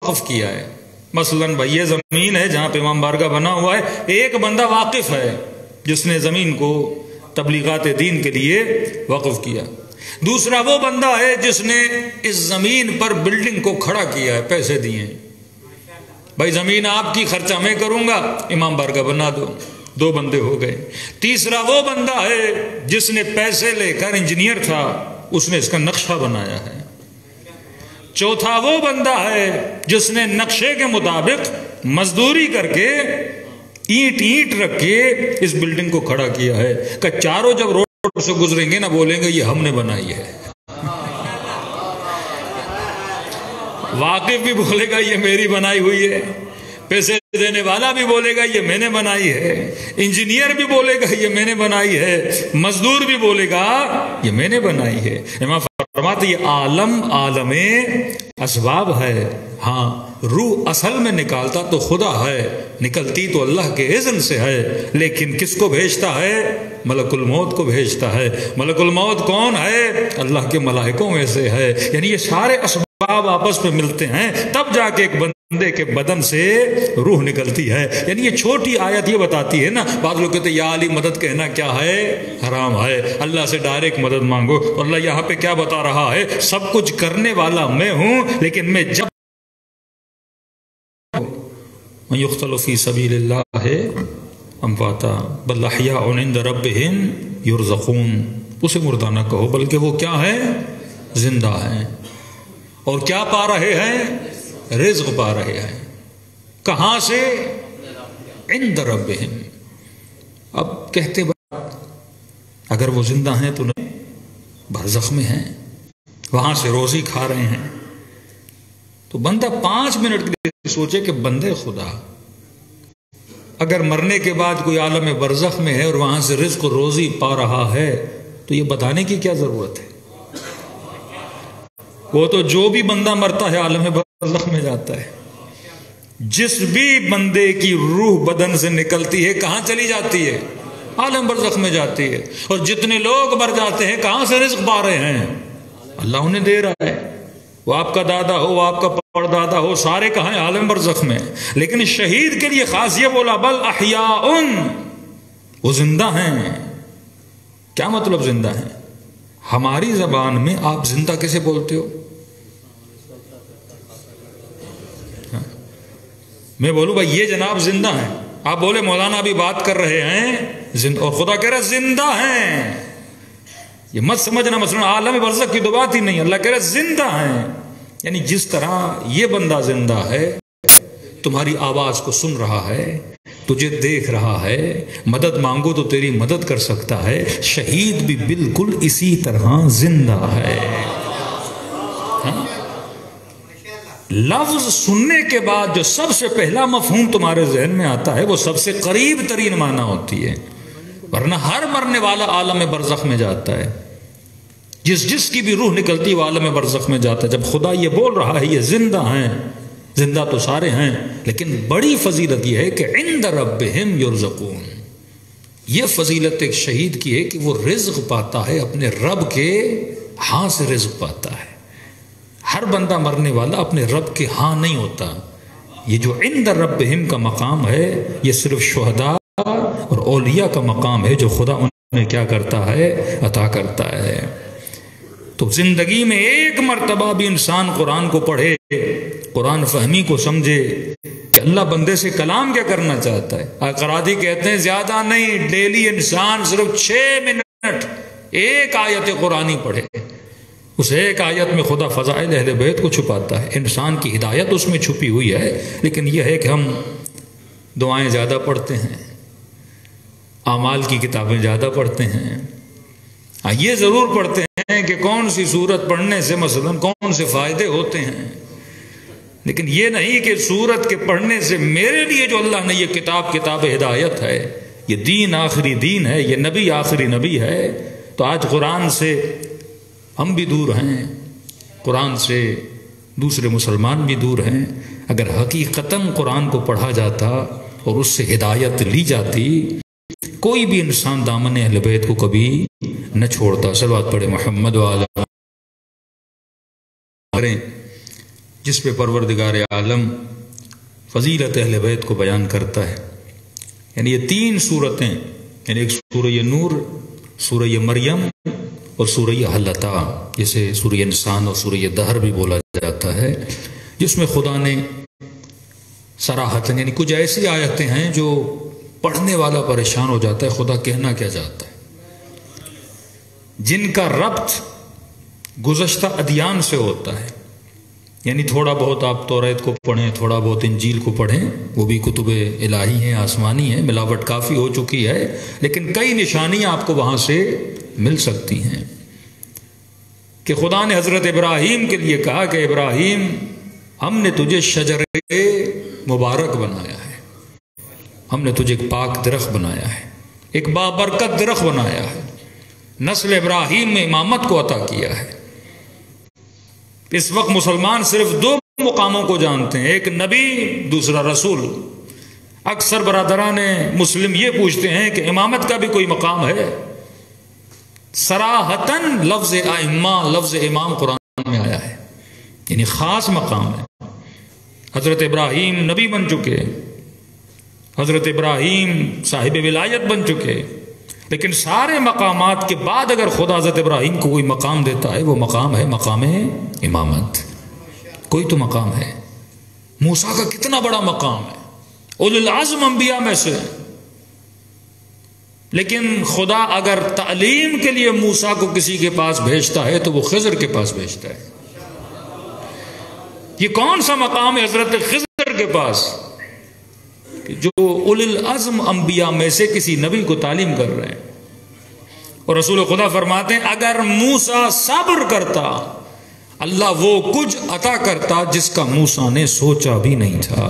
وقف کیا ہے. مثلاً بھائی یہ زمین ہے جہاں پہ امام بارگاہ بنا ہوا ہے، ایک بندہ واقف ہے جس نے زمین کو تبلیغات دین کے لیے وقف کیا. دوسرا وہ بندہ ہے جس نے اس زمین پر بلڈنگ کو کھڑا کیا ہے، پیسے دیے ہیں. بھائی زمین آپ کی، خرچہ میں کروں گا، امام بارگاہ بنا دو. 2 بندے ہو گئے. تیسرا وہ بندہ ہے جس نے پیسے لے کر، انجینئر تھا، اس نے اس کا نقشہ بنایا ہے. چوتھا وہ بندہ ہے جس نے نقشے کے مطابق مزدوری کر کے اینٹ رکھ کے اس بلڈنگ کو کھڑا کیا ہے. کہ چاروں جب روڈ سے گزریں گے نا بولیں گے یہ ہم نے بنائی ہے. واقف بھی بولے گا یہ میری بنائی ہوئی ہے، پیسے دینے والا بھی بولے گا یہ میں نے بنائی ہے، انجینئر بھی بولے گا یہ میں نے بنائی ہے، مزدور بھی بولے گا یہ میں نے بنائی ہے. امام فرماتے یہ عالم اسباب ہے. ہاں روح اصل میں نکالتا تو خدا ہے، نکلتی تو اللہ کے اذن سے ہے. لیکن کس کو بھیجتا ہے؟ ملک الموت کو بھیجتا ہے. ملک الموت کون ہے؟ اللہ کے ملائکوں میں سے ہے. یعنی یہ سارے اسباب آپس میں ملتے ہیں تب جا کے ایک بندے کے بدن سے روح نکلتی ہے. یعنی یہ چھوٹی آیت یہ بتاتی ہے نا، بعض لوگ کہتے ہیں یا علی مدد کہنا کیا ہے؟ حرام ہے. اللہ سے ڈائریکٹ مدد مانگو. اللہ یہاں پہ کیا بتا رہا ہے؟ سب کچھ کرنے والا میں ہوں، لیکن میں جب من یقتل فی سبیل اللہ امواتا بل احیاء عند ربہم یرزقون. اسے مردہ نہ کہو بلکہ وہ کیا ہے؟ زندہ ہیں. اور کیا پا رہے ہیں؟ رزق پا رہے ہیں. کہاں سے؟ عند ربہم. اب کہتے اگر وہ زندہ ہیں تو برزخ میں ہیں، وہاں سے روزی کھا رہے ہیں. تو بندہ 5 منٹ کے لیے سوچے کہ بندے خدا اگر مرنے کے بعد کوئی عالم برزخ میں ہے اور وہاں سے رزق و روزی پا رہا ہے تو یہ بتانے کی کیا ضرورت ہے؟ وہ تو جو بھی بندہ مرتا ہے عالم برزخ میں جاتا ہے. جس بھی بندے کی روح بدن سے نکلتی ہے کہاں چلی جاتی ہے؟ عالم برزخ میں جاتی ہے. اور جتنے لوگ مر جاتے ہیں کہاں سے رزق پا رہے ہیں؟ اللہ انہیں دے رہا ہے. وہ آپ کا دادا ہو، وہ آپ کا پردادا ہو، سارے کہاں ہیں؟ عالم برزخ میں. لیکن شہید کے لیے خاص یہ بولا بل احیاء، وہ زندہ ہیں. کیا مطلب زندہ ہیں؟ ہماری زبان میں آپ زندہ کیسے بولتے ہو؟ میں بولوں بھائی یہ جناب زندہ ہیں، آپ بولے مولانا ابھی بات کر رہے ہیں اور خدا کہہ رہا ہے زندہ ہیں. یہ مت سمجھنا مثلا عالم برزخ کی تو بات ہی نہیں، اللہ کہہ رہا ہے زندہ ہیں. یعنی جس طرح یہ بندہ زندہ ہے، تمہاری آواز کو سن رہا ہے، تجھے دیکھ رہا ہے، مدد مانگو تو تیری مدد کر سکتا ہے، شہید بھی بالکل اسی طرح زندہ ہے. لفظ سننے کے بعد جو سب سے پہلا مفہوم تمہارے ذہن میں آتا ہے وہ سب سے قریب ترین معنی ہوتی ہے. ورنہ ہر مرنے والا عالم برزخ میں جاتا ہے. جس کی بھی روح نکلتی وہ عالم برزخ میں جاتا ہے. جب خدا یہ بول رہا ہے یہ زندہ ہیں، زندہ تو سارے ہیں، لیکن بڑی فضیلت یہ ہے کہ عند ربہم یرزقون. یہ فضیلت ایک شہید کی ہے کہ وہ رزق پاتا ہے، اپنے رب کے ہاں سے رزق پاتا ہے. ہر بندہ مرنے والا اپنے رب کے ہاں نہیں ہوتا. یہ جو عند ربہم کا مقام ہے یہ صرف شہداء اور اولیاء کا مقام ہے جو خدا انہیں کیا کرتا ہے؟ عطا کرتا ہے. تو زندگی میں ایک مرتبہ بھی انسان قرآن کو پڑھے، قرآن فہمی کو سمجھے کہ اللہ بندے سے کلام کیا کرنا چاہتا ہے. قرآدی کہتے ہیں زیادہ نہیں، ڈیلی انسان صرف 6 منٹ ایک آیت قرآنی پڑھے. اس ایک آیت میں خدا فضائل اہل بیت کو چھپاتا ہے. انسان کی ہدایت اس میں چھپی ہوئی ہے. لیکن یہ ہے کہ ہم دعائیں زیادہ پڑھتے ہیں، اعمال کی کتابیں زیادہ پڑھتے ہیں. یہ ضرور پڑھتے ہیں کہ کون سی سورت پڑھنے سے مثلا کون سے فائدے ہوتے ہیں، لیکن یہ نہیں کہ سورت کے پڑھنے سے میرے لیے جو اللہ نے یہ کتاب ہدایت ہے، یہ دین آخری دین ہے، یہ نبی آخری نبی ہے. تو آج قرآن سے ہم بھی دور ہیں، قرآن سے دوسرے مسلمان بھی دور ہیں. اگر حقیقتاً قرآن کو پڑھا جاتا اور اس سے ہدایت لی جاتی، کوئی بھی انسان دامن اہل بیت کو کبھی نہ چھوڑتا. صلوات پڑھے محمد وعلی. جس پہ پروردگار عالم فضیلت اہل بیت کو بیان کرتا ہے. یعنی یہ 3 صورتیں، یعنی ایک سورہ نور، سورہ مریم اور سورہ حلتا، جسے سورہ انسان اور سورہ دہر بھی بولا جاتا ہے، جس میں خدا نے صراحتاً، یعنی کچھ ایسی آیتیں ہیں جو پڑھنے والا پریشان ہو جاتا ہے خدا کہنا کیا چاہتا ہے، جن کا ربط گزشتہ ادیان سے ہوتا ہے. یعنی تھوڑا بہت آپ توریت کو پڑھیں، تھوڑا بہت انجیل کو پڑھیں، وہ بھی کتب الہی ہیں، آسمانی ہیں، ملاوٹ کافی ہو چکی ہے، لیکن کئی نشانیاں آپ کو وہاں سے مل سکتی ہیں. کہ خدا نے حضرت ابراہیم کے لیے کہا کہ ابراہیم، ہم نے تجھے شجر مبارک بنایا ہے، ہم نے تجھے ایک پاک درخت بنایا ہے، ایک بابرکت درخت بنایا ہے، نسل ابراہیم میں امامت کو عطا کیا ہے. اس وقت مسلمان صرف 2 مقاموں کو جانتے ہیں، ایک نبی، دوسرا رسول. اکثر برادران مسلم یہ پوچھتے ہیں کہ امامت کا بھی کوئی مقام ہے؟ صراحتاً لفظ ائمہ، لفظ امام قرآن میں آیا ہے، یعنی خاص مقام ہے. حضرت ابراہیم نبی بن چکے، حضرت ابراہیم صاحب ولایت بن چکے، لیکن سارے مقامات کے بعد اگر خدا حضرت ابراہیم کو کوئی مقام دیتا ہے، وہ مقام ہے مقام امامت. کوئی تو مقام ہے. موسیٰ کا کتنا بڑا مقام ہے، اولو العزم انبیاء میں سے. لیکن خدا اگر تعلیم کے لیے موسیٰ کو کسی کے پاس بھیجتا ہے تو وہ خضر کے پاس بھیجتا ہے. یہ کون سا مقام ہے حضرت خضر کے پاس، جو اولو العزم انبیاء میں سے کسی نبی کو تعلیم کر رہے ہیں. اور رسول خدا فرماتے ہیں اگر موسیٰ صبر کرتا، اللہ وہ کچھ عطا کرتا جس کا موسیٰ نے سوچا بھی نہیں تھا.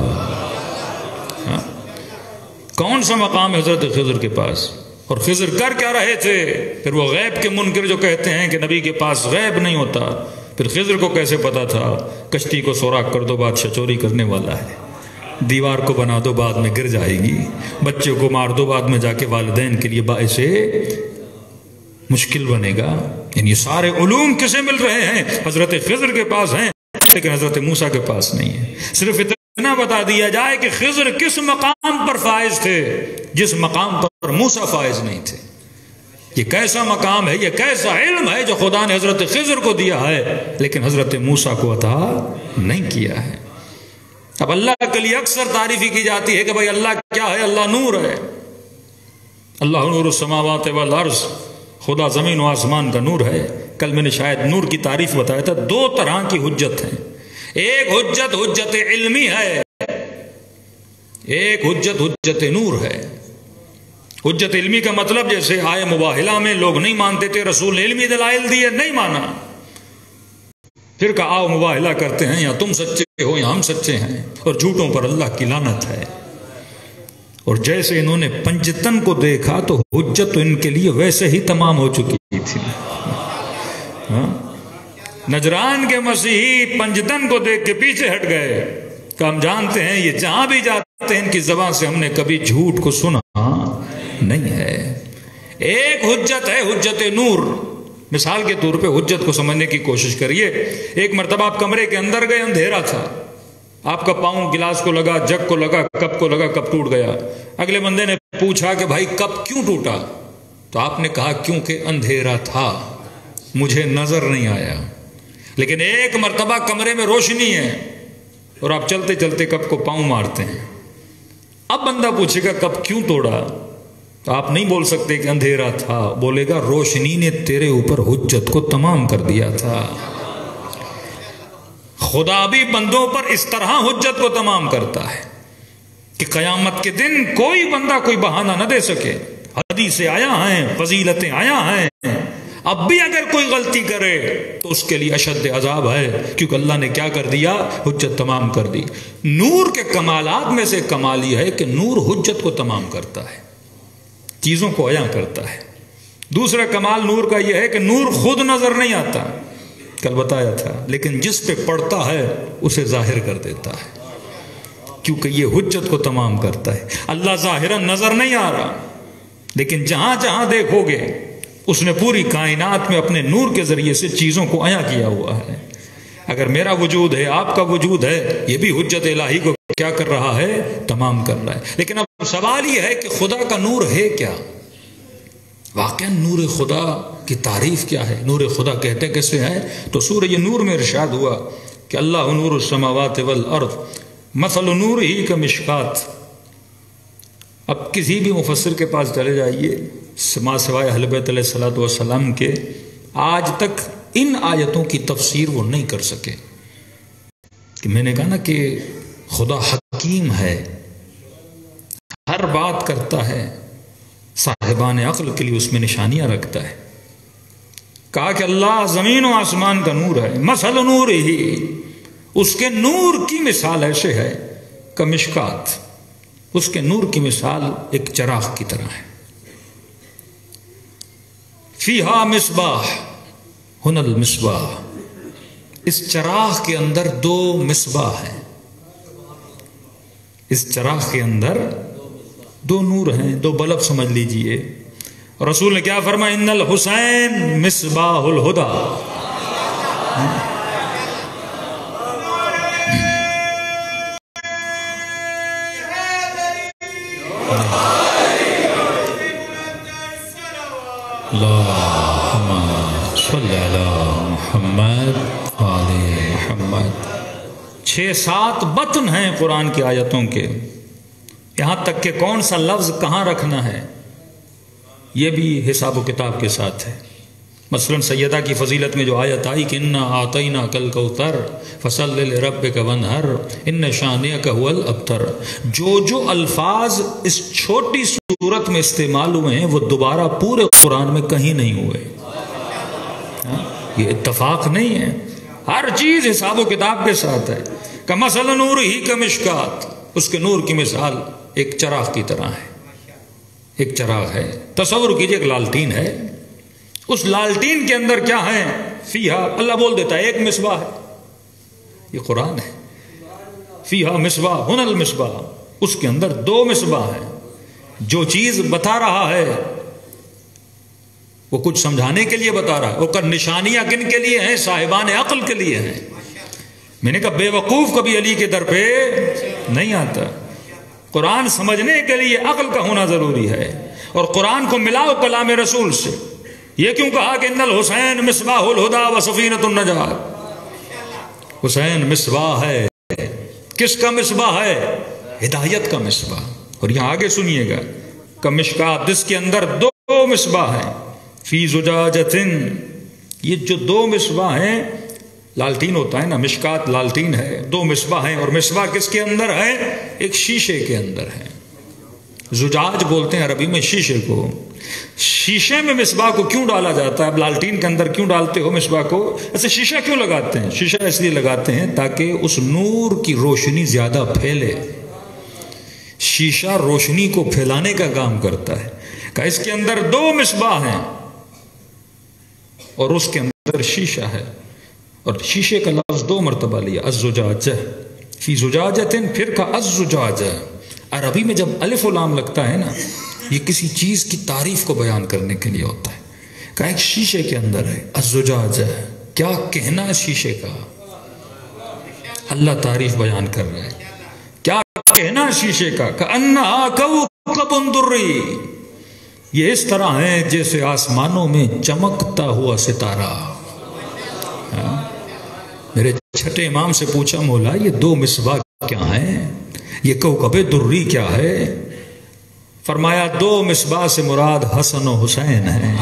کون سا مقام ہے حضرت خضر کے پاس؟ اور خضر کر کیا رہے تھے؟ پھر وہ غیب کے منکر جو کہتے ہیں کہ نبی کے پاس غیب نہیں ہوتا، پھر خضر کو کیسے پتا تھا کشتی کو سوراخ کر دو، بادشاہ چوری کرنے والا ہے، دیوار کو بنا دو بعد میں گر جائے گی، بچوں کو مار دو بعد میں جا کے والدین کے لیے باعث مشکل بنے گا. یعنی یہ سارے علوم کسے مل رہے ہیں؟ حضرت خضر کے پاس ہیں، لیکن حضرت موسیٰ کے پاس نہیں ہے. صرف اتنا بتا دیا جائے کہ خضر کس مقام پر فائز تھے جس مقام پر موسیٰ فائز نہیں تھے. یہ کیسا مقام ہے، یہ کیسا علم ہے جو خدا نے حضرت خضر کو دیا ہے لیکن حضرت موسیٰ کو عطا نہیں کیا ہے. اب اللہ کے لیے اکثر تعریفی کی جاتی ہے کہ بھائی اللہ کیا ہے؟ اللہ نور ہے. اللہ نور السماوات والارض، خدا زمین و آسمان کا نور ہے. کل میں نے شاید نور کی تعریف بتایا تھا. 2 طرح کی حجت ہیں. ایک حجت علمی ہے، ایک حجت نور ہے. حجت علمی کا مطلب جیسے آئے مباہلہ میں لوگ نہیں مانتے تھے، رسول نے علمی دلائل دیے، نہیں مانا، پھر کہا آؤ مباہلہ کرتے ہیں، یا تم سچے ہو یا ہم سچے ہیں، اور جھوٹوں پر اللہ کی لعنت ہے. اور جیسے انہوں نے پنجتن کو دیکھا تو حجت تو ان کے لیے ویسے ہی تمام ہو چکی تھی. نجران کے مسیحی پنجتن کو دیکھ کے پیچھے ہٹ گئے کہ ہم جانتے ہیں یہ جہاں بھی جاتے ہیں ان کی زبان سے ہم نے کبھی جھوٹ کو سنا نہیں ہے. ایک حجت ہے حجت نور. مثال کے طور پہ حجت کو سمجھنے کی کوشش کریے. ایک مرتبہ آپ کمرے کے اندر گئے، اندھیرا تھا، آپ کا پاؤں گلاس کو لگا، جگ کو لگا، کپ کو لگا، کپ ٹوٹ گیا. اگلے بندے نے پوچھا کہ بھائی کپ کیوں ٹوٹا؟ تو آپ نے کہا کیونکہ اندھیرا تھا، مجھے نظر نہیں آیا. لیکن ایک مرتبہ کمرے میں روشنی ہے اور آپ چلتے چلتے کپ کو پاؤں مارتے ہیں. اب بندہ پوچھے گا کپ کیوں توڑا؟ تو آپ نہیں بول سکتے کہ اندھیرا تھا، بولے گا روشنی نے تیرے اوپر حجت کو تمام کر دیا تھا. خدا بھی بندوں پر اس طرح حجت کو تمام کرتا ہے کہ قیامت کے دن کوئی بندہ کوئی بہانہ نہ دے سکے. حدیثیں آیا ہیں، فضیلتیں آیا ہیں، اب بھی اگر کوئی غلطی کرے تو اس کے لیے اشد عذاب ہے، کیونکہ اللہ نے کیا کر دیا؟ حجت تمام کر دی. نور کے کمالات میں سے کمال یہ ہے کہ نور حجت کو تمام کرتا ہے، چیزوں کو عیاں کرتا ہے. دوسرا کمال نور کا یہ ہے کہ نور خود نظر نہیں آتا، کل بتایا تھا، لیکن جس پہ پڑتا ہے اسے ظاہر کر دیتا ہے، کیونکہ یہ حجت کو تمام کرتا ہے. اللہ ظاہراً نظر نہیں آ رہا، لیکن جہاں جہاں دیکھو گے اس نے پوری کائنات میں اپنے نور کے ذریعے سے چیزوں کو عیاں کیا ہوا ہے. اگر میرا وجود ہے، آپ کا وجود ہے، یہ بھی حجت الہی کو کیا کر رہا ہے؟ تمام کر رہا ہے۔ لیکن اب سوال یہ ہے کہ خدا کا نور ہے کیا؟ واقعا نور خدا کی تعریف کیا ہے؟ نور خدا کہتے کیسے ہیں؟ تو سورہ نور میں ارشاد ہوا کہ اللہ نور السماوات والارض مثل نورہ کمشکات۔ اب کسی بھی مفسر کے پاس چلے جائیے سوائے اہل بیت علیہ الصلوۃ والسلام کے، آج تک ان آیتوں کی تفسیر وہ نہیں کر سکے۔ کہ میں نے کہا نا کہ خدا حکیم ہے، ہر بات کرتا ہے، صاحبان عقل کے لیے اس میں نشانیاں رکھتا ہے۔ کہا کہ اللہ زمین و آسمان کا نور ہے، مثل نور ہی، اس کے نور کی مثال ایسے ہے کمشکات، اس کے نور کی مثال ایک چراغ کی طرح ہے۔ فیہا مصباح ہن المصباح، اس چراغ کے اندر دو مصباح ہیں، اس چراغ کے اندر دو نور ہیں، دو بلب سمجھ لیجئے۔ رسول نے کیا فرمایا؟ ان الحسین مصباح الہدی۔ اللہم صلی علی محمد وعلی محمد۔ 6-7 بطن ہیں قرآن کی آیتوں کے، یہاں تک کہ کون سا لفظ کہاں رکھنا ہے یہ بھی حساب و کتاب کے ساتھ ہے۔ مثلا سیدہ کی فضیلت میں جو آیت آئی کہ انا اعطیناک الکوثر فصلی لربک وانحر ان شانئک هو الابتر، جو الفاظ اس چھوٹی صورت میں استعمال ہوئے ہیں وہ دوبارہ پورے قرآن میں کہیں نہیں ہوئے۔ یہ اتفاق نہیں ہے، ہر چیز حساب و کتاب کے ساتھ ہے۔ کمثل نورہ کمشکات، اس کے نور کی مثال ایک چراغ کی طرح ہے، ایک چراغ ہے۔ تصور کیجئے ایک لالٹین ہے، اس لالٹین کے اندر کیا ہے؟ فیہا، اللہ بول دیتا ہے ایک مصباح ہے، یہ قرآن ہے۔ فیہا مصباح ہن المصباح، اس کے اندر دو مصباح ہیں۔ جو چیز بتا رہا ہے وہ کچھ سمجھانے کے لیے بتا رہا ہے، وہ نشانیاں کن کے لیے ہیں؟ صاحبان عقل کے لیے ہیں۔ میں نے کہا بے وقوف کبھی علی کے در پہ نہیں آتا، قرآن سمجھنے کے لیے عقل کا ہونا ضروری ہے، اور قرآن کو ملاؤ کلام رسول سے۔ یہ کیوں کہا کہ ان الحسین مصباح الہدی و سفینۃ النجات؟ حسین مصباح ہے، کس کا مصباح ہے؟ ہدایت کا مصباح۔ اور یہاں آگے سنیے گا، کمشکات، جس کے اندر دو مصباح ہیں، فی زجاجۃ، یہ جو دو مصباح ہیں، لالٹین ہوتا ہے نا، مشکات لالٹین ہے، دو مصباح ہیں، اور مصباح کس کے اندر ہے؟ ایک شیشے کے اندر ہے۔ زجاج بولتے ہیں عربی میں شیشے کو۔ شیشے میں مصباح کو کیوں ڈالا جاتا ہے؟ اب لالٹین کے اندر کیوں ڈالتے ہو مصباح کو؟ ایسے شیشہ کیوں لگاتے ہیں؟ شیشہ اس لیے لگاتے ہیں تاکہ اس نور کی روشنی زیادہ پھیلے۔ شیشہ روشنی کو پھیلانے کا کام کرتا ہے۔ کہ اس کے اندر دو مصباح ہیں اور اس کے اندر شیشہ ہے، اور شیشے کا لفظ 2 مرتبہ لیا، الزجاجہ فی زجاجۃ، پھر کا الزجاجہ۔ عربی میں جب الف و لام لگتا ہے نا، یہ کسی چیز کی تعریف کو بیان کرنے کے لیے ہوتا ہے۔ کہ ایک شیشے کے اندر ہے، الزجاجہ، کیا کہنا ہے شیشے کا؟ اللہ تعریف بیان کر رہا ہے، کیا کہنا ہے شیشے کا؟ کأنہا کوکب دری، یہ اس طرح ہے جیسے آسمانوں میں چمکتا ہوا ستارہ۔ میرے چھٹے امام سے پوچھا، مولا یہ 2 مصباح کیا ہیں؟ یہ کوکب دری کیا ہے؟ فرمایا 2 مصباح سے مراد حسن و حسین ہیں۔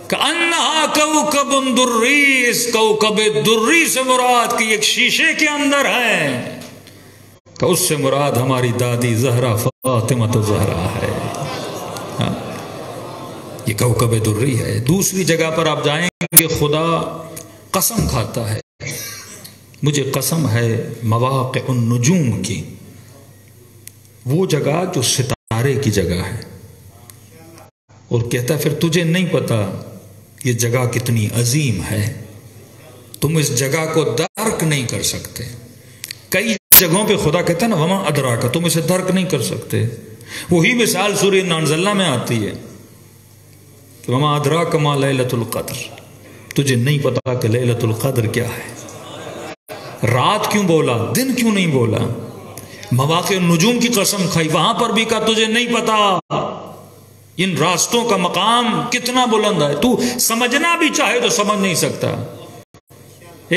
کأنہا کوکب دری، اس کوکب دری سے مراد کہ ایک شیشے کے اندر ہے، کہ اس سے مراد ہماری دادی زہرا فاطمہ زہرا ہے۔ یہ کوکب دری ہے۔ دوسری جگہ پر آپ جائیں کہ خدا قسم کھاتا ہے، مجھے قسم ہے مواقع النجوم کی، وہ جگہ جو ستارے کی جگہ ہے، اور کہتا ہے پھر تجھے نہیں پتا یہ جگہ کتنی عظیم ہے، تم اس جگہ کو درک نہیں کر سکتے۔ کئی جگہوں پہ خدا کہتا ہے نا وما ادراک، تم اسے درک نہیں کر سکتے۔ وہی مثال سورہ نانزلہ میں آتی ہے کہ وما ادراک ما لیلۃ القدر، تجھے نہیں پتا کہ لیلۃ القدر کیا ہے۔ رات کیوں بولا، دن کیوں نہیں بولا؟ مواقع النجوم کی قسم کھائی، وہاں پر بھی کہا تجھے نہیں پتا ان راستوں کا مقام کتنا بلند ہے، تو سمجھنا بھی چاہے تو سمجھ نہیں سکتا۔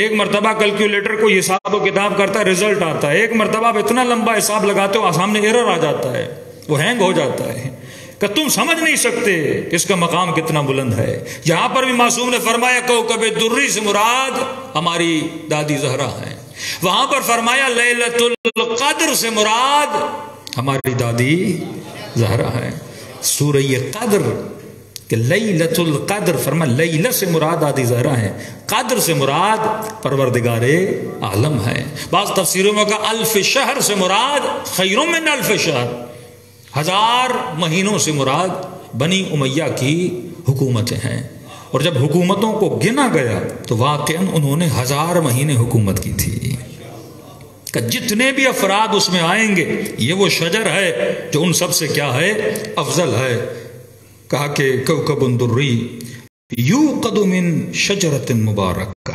ایک مرتبہ کیلکولیٹر کو حساب و کتاب کرتا ہے، رزلٹ آتا ہے، ایک مرتبہ آپ اتنا لمبا حساب لگاتے ہو سامنے ایرر آ جاتا ہے، وہ ہینگ ہو جاتا ہے کہ تم سمجھ نہیں سکتے اس کا مقام کتنا بلند ہے۔ یہاں پر بھی معصوم نے فرمایا کوکب دری سے مراد ہماری دادی زہرا ہے، وہاں پر فرمایا لیلۃ القدر سے مراد ہماری دادی زہرا ہے۔ سورہ قدر کہ لیلۃ القدر، فرمایا لیلہ سے مراد دادی زہرا ہے، قدر سے مراد پروردگار عالم ہے۔ بعض تفسیروں میں کہا الف شہر سے مراد خیر من الف شہر، 1000 مہینوں سے مراد بنی امیہ کی حکومتیں ہیں، اور جب حکومتوں کو گنا گیا تو واقعاً انہوں نے 1000 مہینے حکومت کی تھی، کہ جتنے بھی افراد اس میں آئیں گے یہ وہ شجر ہے جو ان سب سے کیا ہے، افضل ہے۔ کہا کہ کوکب دری یوقد من شجرۃ مبارکہ،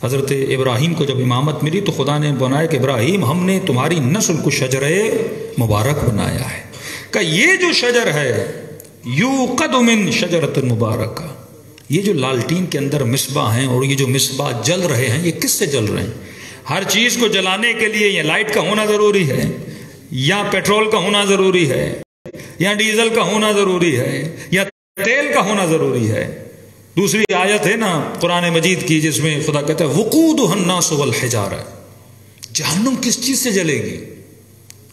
حضرت ابراہیم کو جب امامت ملی تو خدا نے بنایا کہ ابراہیم ہم نے تمہاری نسل کو شجر مبارک بنایا ہے، کہ یہ جو شجر ہے یوقد من شجرۃ مبارکہ، یہ جو لالٹین کے اندر مصباح ہیں اور یہ جو مصباح جل رہے ہیں یہ کس سے جل رہے ہیں؟ ہر چیز کو جلانے کے لیے یا لائٹ کا ہونا ضروری ہے، یا پیٹرول کا ہونا ضروری ہے، یا ڈیزل کا ہونا ضروری ہے، یا تیل کا ہونا ضروری ہے۔ دوسری آیت ہے نا قرآن مجید کی جس میں خدا کہتا ہے وقودها الناس والحجارہ، جہنم کس چیز سے جلے گی؟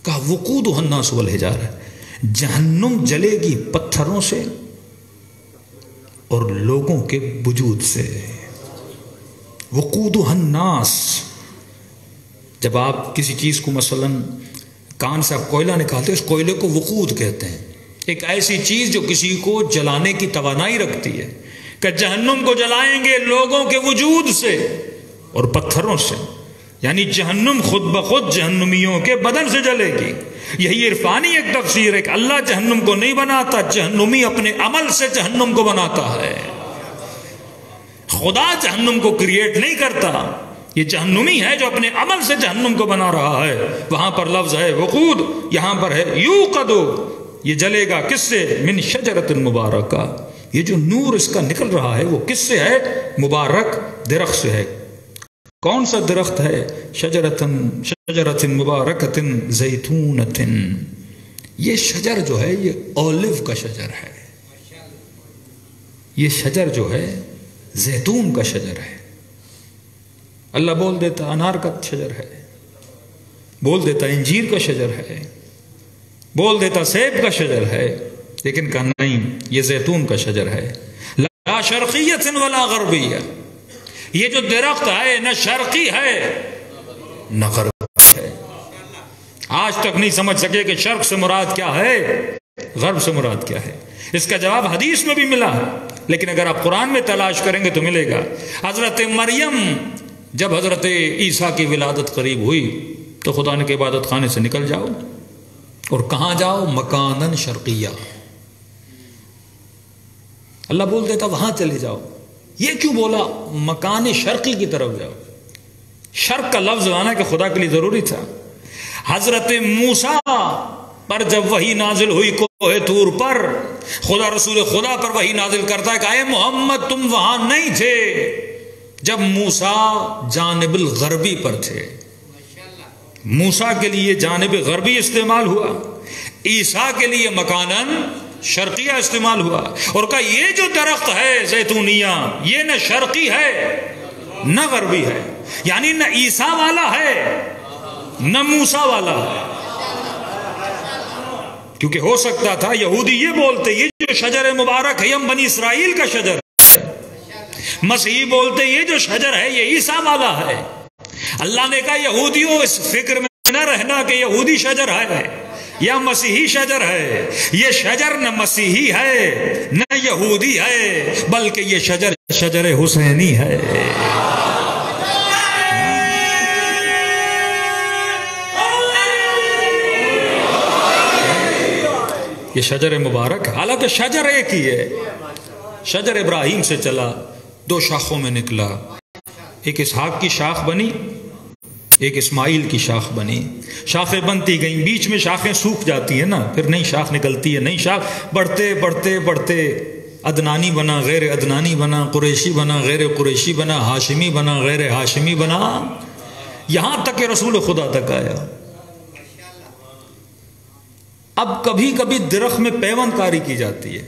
کہا وقودها الناس والحجارہ، جہنم جلے گی پتھروں سے اور لوگوں کے وجود سے۔ وقودها الناس، جب آپ کسی چیز کو مثلا کان سے آپ کوئلہ نکالتے اس کوئلے کو وقود کہتے ہیں، ایک ایسی چیز جو کسی کو جلانے کی توانائی رکھتی ہے، کہ جہنم کو جلائیں گے لوگوں کے وجود سے اور پتھروں سے، یعنی جہنم خود بخود جہنمیوں کے بدن سے جلے گی۔ یہی عرفانی ایک تفسیر ہے کہ اللہ جہنم کو نہیں بناتا، جہنمی اپنے عمل سے جہنم کو بناتا ہے، خدا جہنم کو کریٹ نہیں کرتا، یہ جہنمی ہے جو اپنے عمل سے جہنم کو بنا رہا ہے۔ وہاں پر لفظ ہے وقود، یہاں پر ہے یوقد، یہ جلے گا کس سے؟ من شجرۃ مبارکہ، یہ جو نور اس کا نکل رہا ہے وہ کس سے ہے؟ مبارک درخت سے ہے۔ کون سا درخت ہے؟ شجرۃ مبارکۃ زیتونۃ، یہ شجر جو ہے یہ اولیو کا شجر ہے، یہ شجر جو ہے زیتون کا شجر ہے۔ اللہ بول دیتا انار کا شجر ہے، بول دیتا انجیر کا شجر ہے، بول دیتا سیب کا شجر ہے، لیکن کہا نہیں یہ زیتون کا شجر ہے۔ لا شرقیۃ ولا غربیہ، یہ جو درخت ہے نہ شرقی ہے نہ غربی ہے۔ آج تک نہیں سمجھ سکے کہ شرق سے مراد کیا ہے، غرب سے مراد کیا ہے۔ اس کا جواب حدیث میں بھی ملا ہے، لیکن اگر آپ قرآن میں تلاش کریں گے تو ملے گا۔ حضرت مریم جب حضرت عیسیٰ کی ولادت قریب ہوئی تو خدا نے کہ عبادت خانے سے نکل جاؤ، اور کہاں جاؤ؟ مکانن شرقیہ، اللہ بول دیتا وہاں چلے جاؤ۔ یہ کیوں بولا مکان شرقی کی طرف جاؤ؟ شرق کا لفظ لانا کہ خدا کے لیے ضروری تھا۔ حضرت موسیٰ پر جب وحی نازل ہوئی کوہ طور پر، خدا رسول خدا پر وحی نازل کرتا ہے کہ اے محمد تم وہاں نہیں تھے جب موسیٰ جانب الغربی پر تھے۔ موسیٰ کے لیے جانب غربی استعمال ہوا، عیسیٰ کے لیے مکانن شرقیہ استعمال ہوا، اور کہا یہ جو درخت ہے زیتونیہ یہ نہ شرقی ہے نہ غربی ہے، یعنی نہ عیسیٰ والا ہے نہ موسیٰ والا ہے۔ کیونکہ ہو سکتا تھا یہودی یہ بولتے یہ جو شجر مبارک ہے ہم بنی اسرائیل کا شجر ہے، مسیحی بولتے یہ جو شجر ہے یہ عیسیٰ والا ہے۔ اللہ نے کہا یہودیوں اس فکر میں نہ رہنا کہ یہودی شجر ہے یا مسیحی شجر ہے، یہ شجر نہ مسیحی ہے نہ یہودی ہے، بلکہ یہ شجر شجر حسینی ہے۔ یہ شجر مبارک ہے، حالانکہ شجر ایک ہی ہے. شجر ابراہیم سے چلا، 2 شاخوں میں نکلا، ایک اسحاق کی شاخ بنی، ایک اسماعیل کی شاخ بنی. شاخیں بنتی گئیں، بیچ میں شاخیں سوکھ جاتی ہیں نا، پھر نئی شاخ نکلتی ہے، نئی شاخ، بڑھتے بڑھتے بڑھتے عدنانی بنا، غیر عدنانی بنا، قریشی بنا، غیر قریشی بنا، ہاشمی بنا، غیر ہاشمی بنا، یہاں تک کہ رسول خدا تک آیا. اب کبھی کبھی درخت میں پیوند کاری کی جاتی ہے،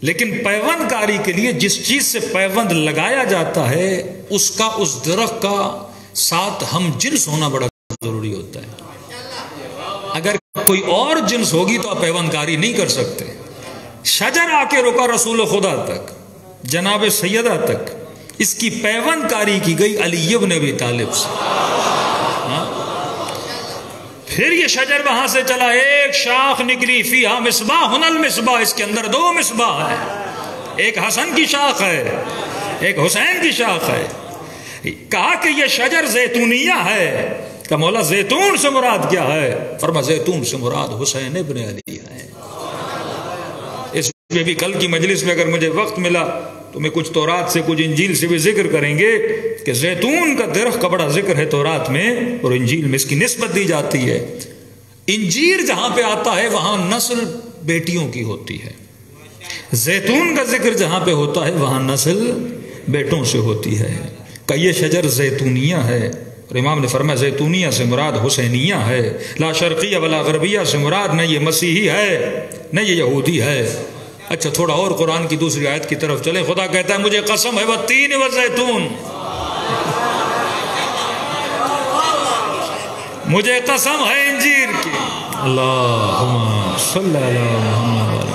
لیکن پیوند کاری کے لیے جس چیز سے پیوند لگایا جاتا ہے اس کا، اس درخت کا ساتھ ہم جنس ہونا بڑا ضروری ہوتا ہے. اگر کوئی اور جنس ہوگی تو آپ پیوند کاری نہیں کر سکتے. شجر آ کے رکا رسول خدا تک، جناب سیدہ تک، اس کی پیوند کاری کی گئی علی بن ابی طالب سے. پھر یہ شجر وہاں سے چلا، ایک شاخ نکلی، فیہا مصباح المصباح، اس کے اندر 2 مصباح ہیں، ایک حسن کی شاخ ہے، ایک حسین کی شاخ ہے. کہا کہ یہ شجر زیتونیہ ہے. کہ مولا زیتون سے مراد کیا ہے؟ فرما زیتون سے مراد حسین ابن علی ہے. اس میں بھی کل کی مجلس میں اگر مجھے وقت ملا تو میں کچھ تورات سے کچھ انجیل سے بھی ذکر کریں گے کہ زیتون کا درخت کا بڑا ذکر ہے تورات میں اور انجیل میں، اس کی نسبت دی جاتی ہے. انجیر جہاں پہ آتا ہے وہاں نسل بیٹیوں کی ہوتی ہے، زیتون کا ذکر جہاں پہ ہوتا ہے وہاں نسل بیٹوں سے ہوتی ہے. کہ یہ شجر زیتونیہ ہے، اور امام نے فرمایا زیتونیہ سے مراد حسینیہ ہے، لا شرقیہ ولا غربیہ سے مراد نہ یہ مسیحی ہے نہ یہ یہودی ہے. اچھا تھوڑا اور قرآن کی دوسری آیت کی طرف چلیں. خدا کہتا ہے مجھے قسم ہے والتین والزیتون، مجھے قسم ہے انجیر کی. اللہم صلی علی محمد.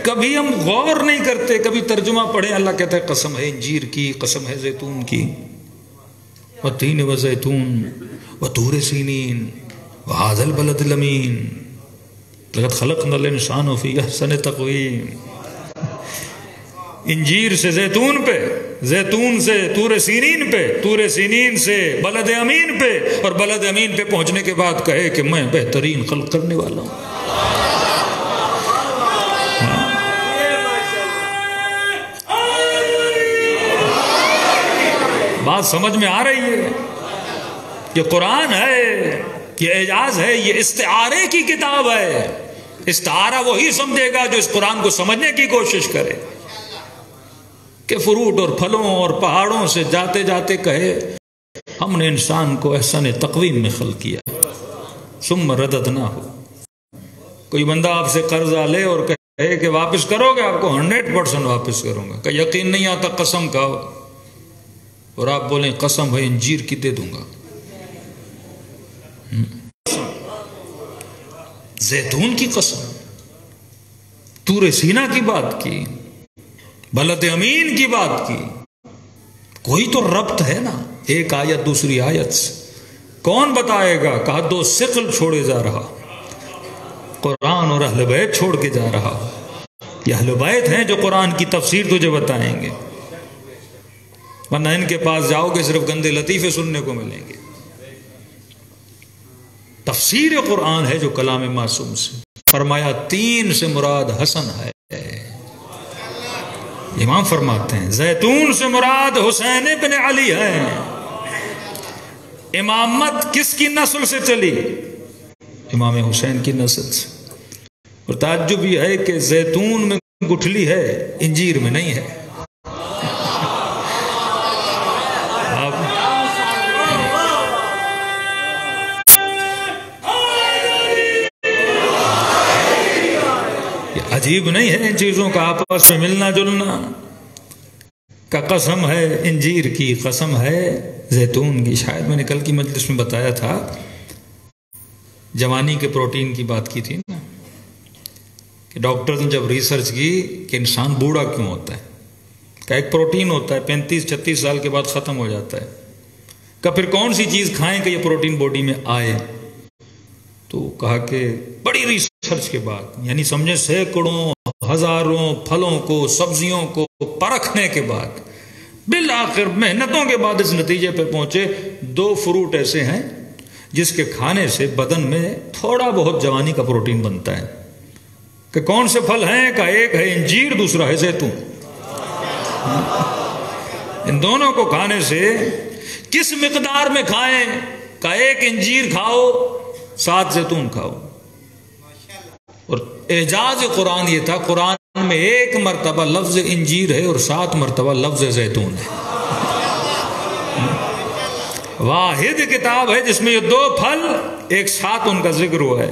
کبھی ہم غور نہیں کرتے، کبھی ترجمہ پڑھیں، اللہ کہتا ہے قسم ہے انجیر کی، قسم ہے زیتون کی. والتین والزیتون وطور سینین وہذا البلد الامین لقد خلقنا الانسان فی احسن تقویم. انجیر سے زیتون پہ، زیتون سے طور سینین پہ، طور سینین سے بلد امین پہ، اور بلد امین پہ پہنچنے کے بعد کہے کہ میں بہترین خلق کرنے والا ہوں. بات سمجھ میں آ رہی ہے؟ یہ قرآن ہے، یہ اعجاز ہے، یہ استعارے کی کتاب ہے. استعارہ وہی سمجھے گا جو اس قرآن کو سمجھنے کی کوشش کرے. کہ فروٹ اور پھلوں اور پہاڑوں سے جاتے جاتے کہے ہم نے انسان کو احسن تقویم میں خلق کیا، ثم رددناہ. کوئی بندہ آپ سے قرضہ لے اور کہے کہ واپس کرو گے، آپ کو 100% واپس کروں گا. کہ یقین نہیں آتا قسم کھاؤ، اور آپ بولیں قسم ہے انجیر کی دے دوں گا. زیتون کی قسم، طور سینہ کی بات کی، بلد امین کی بات کی. کوئی تو ربط ہے نا ایک آیت دوسری آیت سے. کون بتائے گا؟ کہا 2 ثقل چھوڑے جا رہا، قرآن اور اہل بیت چھوڑ کے جا رہا. یہ اہل بیت ہیں جو قرآن کی تفسیر تجھے بتائیں گے، ورنہ ان کے پاس جاؤ گے صرف گندے لطیفے سننے کو ملیں گے. تفسیر قرآن ہے جو کلام معصوم سے. فرمایا 3 سے مراد حسن ہے. امام فرماتے ہیں زیتون سے مراد حسین بن علی ہے. امامت کس کی نسل سے چلی؟ امام حسین کی نسل سے. اور تعجب یہ ہے کہ زیتون میں گٹھلی ہے، انجیر میں نہیں ہے. عجیب نہیں ہے ان چیزوں کا آپس میں ملنا جلنا؟ کا قسم ہے انجیر کی، قسم ہے زیتون کی. شاید میں نے کل کی مجلس میں بتایا تھا، جوانی کے پروٹین کی بات کی تھی نا، کہ ڈاکٹرز نے جب ریسرچ کی کہ انسان بوڑھا کیوں ہوتا ہے، کہ ایک پروٹین ہوتا ہے 35-36 سال کے بعد ختم ہو جاتا ہے. کہ پھر کون سی چیز کھائیں کہ یہ پروٹین باڈی میں آئے؟ تو کہا کہ بڑی ریسرچ کے بعد، یعنی سمجھے سینکڑوں ہزاروں پھلوں کو سبزیوں کو پرکھنے کے بعد بالآخر محنتوں کے بعد اس نتیجے پہ پہنچے 2 فروٹ ایسے ہیں جس کے کھانے سے بدن میں تھوڑا بہت جوانی کا پروٹین بنتا ہے. کہ کون سے پھل ہیں؟ کہ ایک ہے انجیر، دوسرا ہے زیتون. ان دونوں کو کھانے سے کس مقدار میں کھائیں؟ کہ ایک انجیر کھاؤ، 7 زیتون کھاؤ. اور اعجاز قرآن یہ تھا، قرآن میں 1 مرتبہ لفظ انجیر ہے اور 7 مرتبہ لفظ زیتون ہے. واحد کتاب ہے جس میں یہ 2 پھل ایک ساتھ ان کا ذکر ہوا ہے.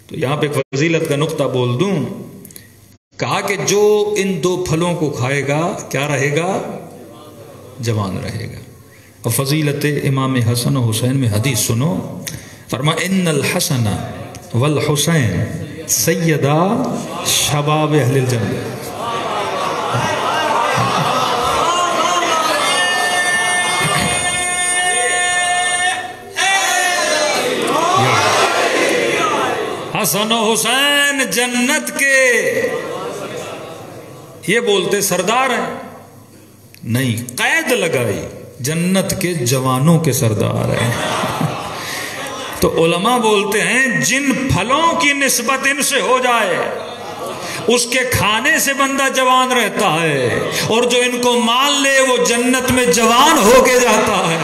تو یہاں پہ ایک فضیلت کا نقطہ بول دوں. کہا کہ جو ان 2 پھلوں کو کھائے گا کیا رہے گا؟ جوان رہے گا. اور فضیلت امام حسن و حسین میں حدیث سنو. فرما ان الحسن والحسین سیدہ شباب اہل الجنہ. حسن و حسین جنت کے یہ بولتے سردار ہیں نہیں، قید لگائی جنت کے جوانوں کے سردار ہیں. تو علماء بولتے ہیں جن پھلوں کی نسبت ان سے ہو جائے اس کے کھانے سے بندہ جوان رہتا ہے، اور جو ان کو مان لے وہ جنت میں جوان ہو کے جاتا ہے.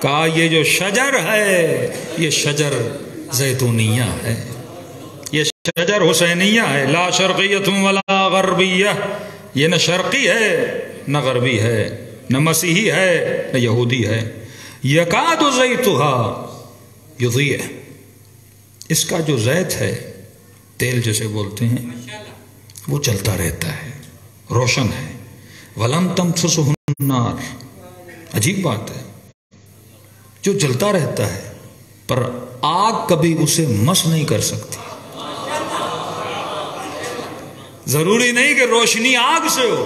کہا یہ جو شجر ہے یہ شجر زیتونیہ ہے، یہ شجر حسینیہ ہے. لا شرقیت ولا غربیہ، یہ نہ شرقی ہے نہ غربی ہے، نہ مسیحی ہے نہ یہودی ہے. یکاد زیتھا یضیء، اس کا جو زیت ہے، تیل جسے بولتے ہیں، وہ چلتا رہتا ہے، روشن ہے. ولم تمسسہ النار، عجیب بات ہے، جو جلتا رہتا ہے پر آگ کبھی اسے مس نہیں کر سکتی. ضروری نہیں کہ روشنی آگ سے ہو،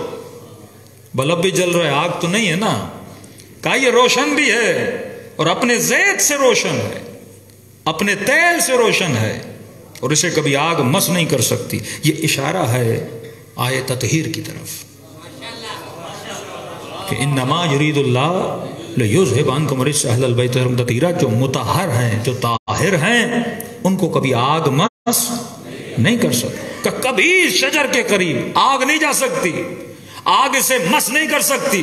بلب بھی جل رہا ہے، آگ تو نہیں ہے نا. کہا یہ روشن بھی ہے اور اپنے زیت سے روشن ہے، اپنے تیل سے روشن ہے، اور اسے کبھی آگ مس نہیں کر سکتی. یہ اشارہ ہے آیت تطہیر کی طرف کہ انما یرید اللہ لیذہب عنکم الرجس اہل البیت تطہیرا. جو مطہر ہیں، جو طاہر ہیں، ان کو کبھی آگ مس نہیں کر سکتی. کبھی شجر کے قریب آگ نہیں جا سکتی، آگ اسے مس نہیں کر سکتی.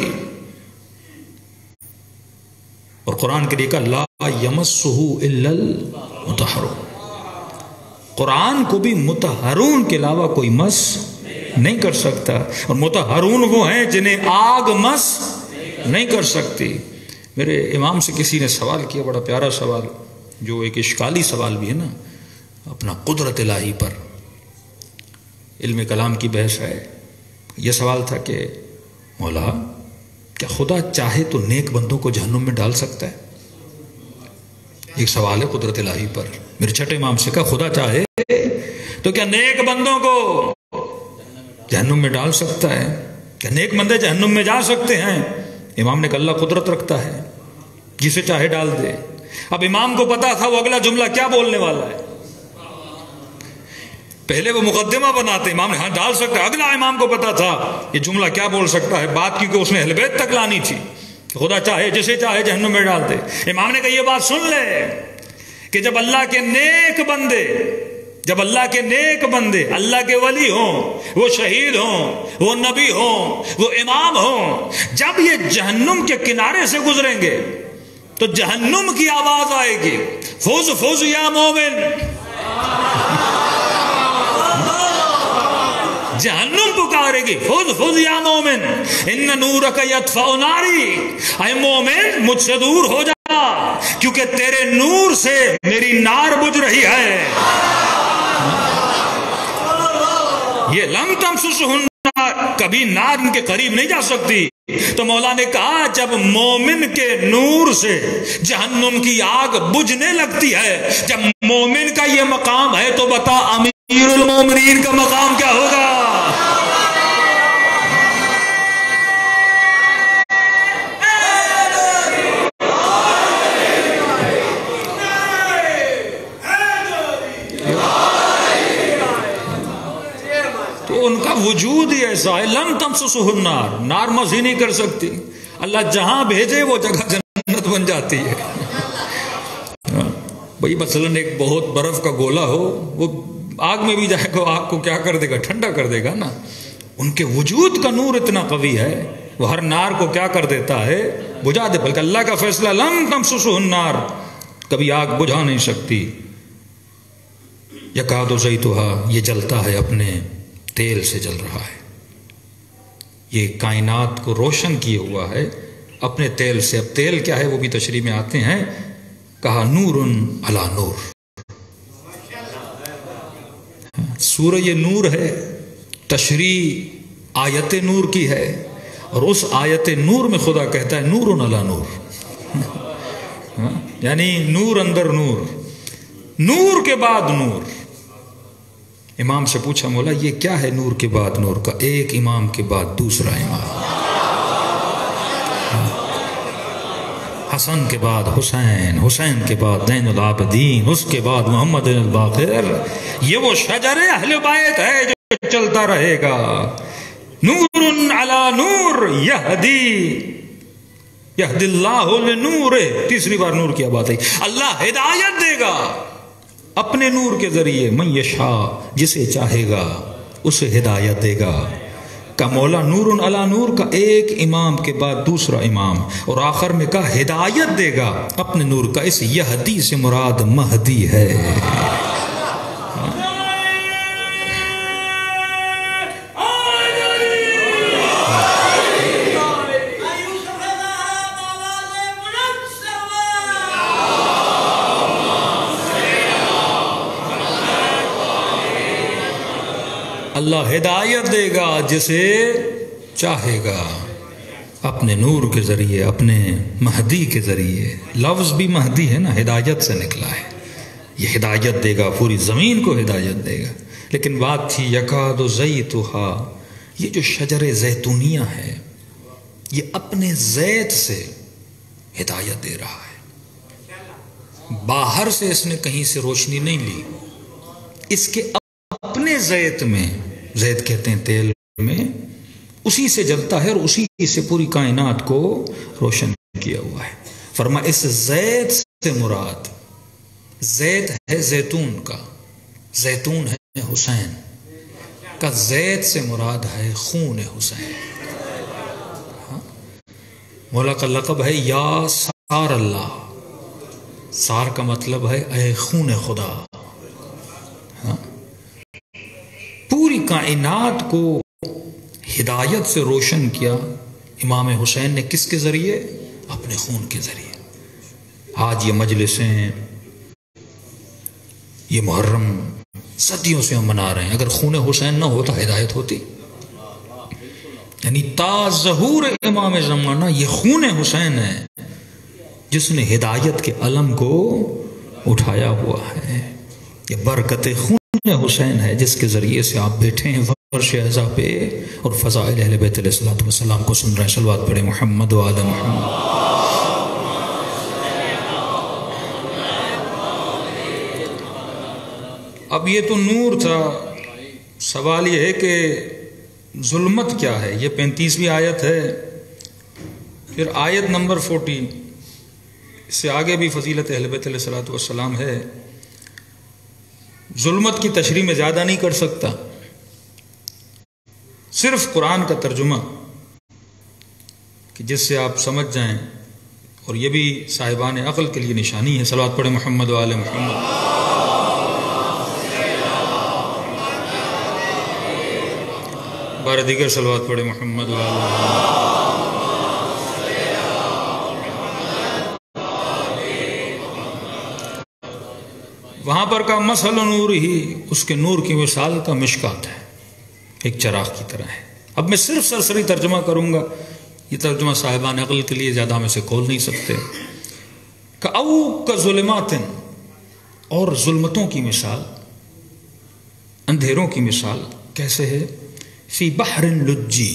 اور قرآن کے لیے کہا لا یمسہ الا المطہرون، قرآن کو بھی مطہرون کے علاوہ کوئی مس نہیں کر سکتا. اور مطہرون وہ ہیں جنہیں آگ مس نہیں کر سکتی. میرے امام سے کسی نے سوال کیا، بڑا پیارا سوال، جو ایک اشکالی سوال بھی ہے نا، اپنا قدرت الہی پر علم کلام کی بحث ہے. یہ سوال تھا کہ مولا کیا خدا چاہے تو نیک بندوں کو جہنم میں ڈال سکتا ہے؟ ایک سوال ہے قدرت الہی پر. میرے چھٹے امام سے کہا خدا چاہے تو کیا نیک بندوں کو جہنم میں ڈال سکتا ہے؟ کیا نیک بندے جہنم میں جا سکتے ہیں؟ امام نے کہا اللہ قدرت رکھتا ہے، جسے چاہے ڈال دے. اب امام کو پتا تھا وہ اگلا جملہ کیا بولنے والا ہے. پہلے وہ مقدمہ بناتے، امام نے ہاں ڈال سکتا ہے. اگلا امام کو پتا تھا یہ جملہ کیا بول سکتا ہے، بات کیونکہ اس نے اہل بیت تک لانی تھی. خدا چاہے جسے چاہے جہنم میں ڈال دے. امام نے کہا یہ بات سن لے کہ جب اللہ کے نیک بندے اللہ کے ولی ہوں، وہ شہید ہوں، وہ نبی ہوں، وہ امام ہوں، جب یہ جہنم کے کنارے سے گزریں گے تو جہنم کی آواز آئے گی، فوز فوز یا مومن. جہنم پکارے گی، فوز فوز یا مومن، ان نورک یطفئ ناری، اے مومن مجھ سے دور ہو جا کیونکہ تیرے نور سے میری نار بجھ رہی ہے. یہ لم تمسسہ النار، کبھی نار ان کے قریب نہیں جا سکتی. تو مولا نے کہا جب مومن کے نور سے جہنم کی آگ بجھنے لگتی ہے، جب مومن کا یہ مقام ہے تو بتا امیر المومنین کا مقام کیا ہوگا؟ ان کا وجود ہی ایسا ہے، لن تمسسہ النار، نار مس ہی نہیں کر سکتی، اللہ جہاں بھیجے وہ جگہ جنت بن جاتی ہے۔ بھئی مثلاً ایک بہت برف کا گولا ہو، وہ آگ میں بھی جائے گا، آگ کو کیا کر دے گا؟ ٹھنڈا کر دے گا نا۔ ان کے وجود کا نور اتنا قوی ہے، وہ ہر نار کو کیا کر دیتا ہے؟ بجھا دے۔ بلکہ اللہ کا فیصلہ لن تمسسہ النار، کبھی آگ بجھا نہیں سکتی۔ یکاد زیتھا، یہ جلتا ہے اپنے تیل سے جل رہا ہے، یہ کائنات کو روشن کیے ہوا ہے اپنے تیل سے۔ اب تیل کیا ہے وہ بھی تشریح میں آتے ہیں، کہا نور علی نور، سورہ یہ نور ہے، تشریح آیت نور کی ہے، اور اس آیت نور میں خدا کہتا ہے نور علی نور، یعنی نور اندر نور، نور کے بعد نور۔ امام سے پوچھا مولا یہ کیا ہے نور کے بعد نور کا؟ ایک امام کے بعد دوسرا امام، حسن کے بعد حسین، حسین کے بعد زین العابدین، اس کے بعد محمد الباقر۔ یہ وہ شجر اہل بیت ہے جو چلتا رہے گا۔ نور علی نور یہدی اللہ لنور، تیسری بار نور کی بات ہے۔ اللہ ہدایت دے گا اپنے نور کے ذریعے، من یشاء، جسے چاہے گا اسے ہدایت دے گا۔ کا مولا نور علی نور کا ایک امام کے بعد دوسرا امام، اور آخر میں کا ہدایت دے گا اپنے نور کا۔ اس یہدی سے مراد مہدی ہے۔ اللہ ہدایت دے گا جسے چاہے گا اپنے نور کے ذریعے، اپنے مہدی کے ذریعے۔ لفظ بھی مہدی ہے نا، ہدایت سے نکلا ہے۔ یہ ہدایت دے گا، پوری زمین کو ہدایت دے گا۔ لیکن بات تھی یکاد زیتھا، یہ جو شجر زیتونیہ ہے یہ اپنے زیت سے ہدایت دے رہا ہے، باہر سے اس نے کہیں سے روشنی نہیں لی، اس کے اپنے زیت میں، زیت کہتے ہیں تیل میں، اسی سے جلتا ہے اور اسی سے پوری کائنات کو روشن کیا ہوا ہے۔ فرما اس زیت سے مراد، زیت ہے زیتون کا، زیتون ہے حسین کا، زیت سے مراد ہے خون حسین۔ مولا کا لقب ہے یا سار اللہ، سار کا مطلب ہے اے خون خدا۔ پوری کائنات کو ہدایت سے روشن کیا امام حسین نے، کس کے ذریعے؟ اپنے خون کے ذریعے۔ آج یہ مجلسیں، یہ محرم صدیوں سے ہم منا رہے ہیں، اگر خون حسین نہ ہوتا ہدایت ہوتی؟ یعنی تا ظہور امام زمانہ یہ خون حسین ہے جس نے ہدایت کے علم کو اٹھایا ہوا ہے۔ یہ برکت خون حسین ہے جس کے ذریعے سے آپ بیٹھے ہیں فرش اعزا پہ اور فضائل اہل بیت علیہ الصلوۃ والسلام کو سن رہے ہیں۔ صلوات پڑھیں محمد و آل محمد۔ اب یہ تو نور تھا، سوال یہ ہے کہ ظلمت کیا ہے؟ یہ 35ویں آیت ہے۔ پھر آیت نمبر 40، اس سے آگے بھی فضیلت اہل بیت علیہ الصلوۃ والسلام ہے۔ ظلمت کی تشریح میں زیادہ نہیں کر سکتا، صرف قرآن کا ترجمہ کہ جس سے آپ سمجھ جائیں، اور یہ بھی صاحبان عقل کے لیے نشانی ہے۔ صلوات پڑھیں محمد و آل محمد۔ بار دیگر صلوات پڑھیں محمد و آل محمد۔ وہاں پر کا مثل نور ہی، اس کے نور کی مثال کا مشکات ہے، ایک چراغ کی طرح ہے۔ اب میں صرف سرسری ترجمہ کروں گا، یہ ترجمہ صاحبان عقل کے لیے زیادہ میں سے کھول نہیں سکتے۔ کہ او کا ظلمات، اور ظلمتوں کی مثال، اندھیروں کی مثال کیسے ہے؟ فی بحر لجی،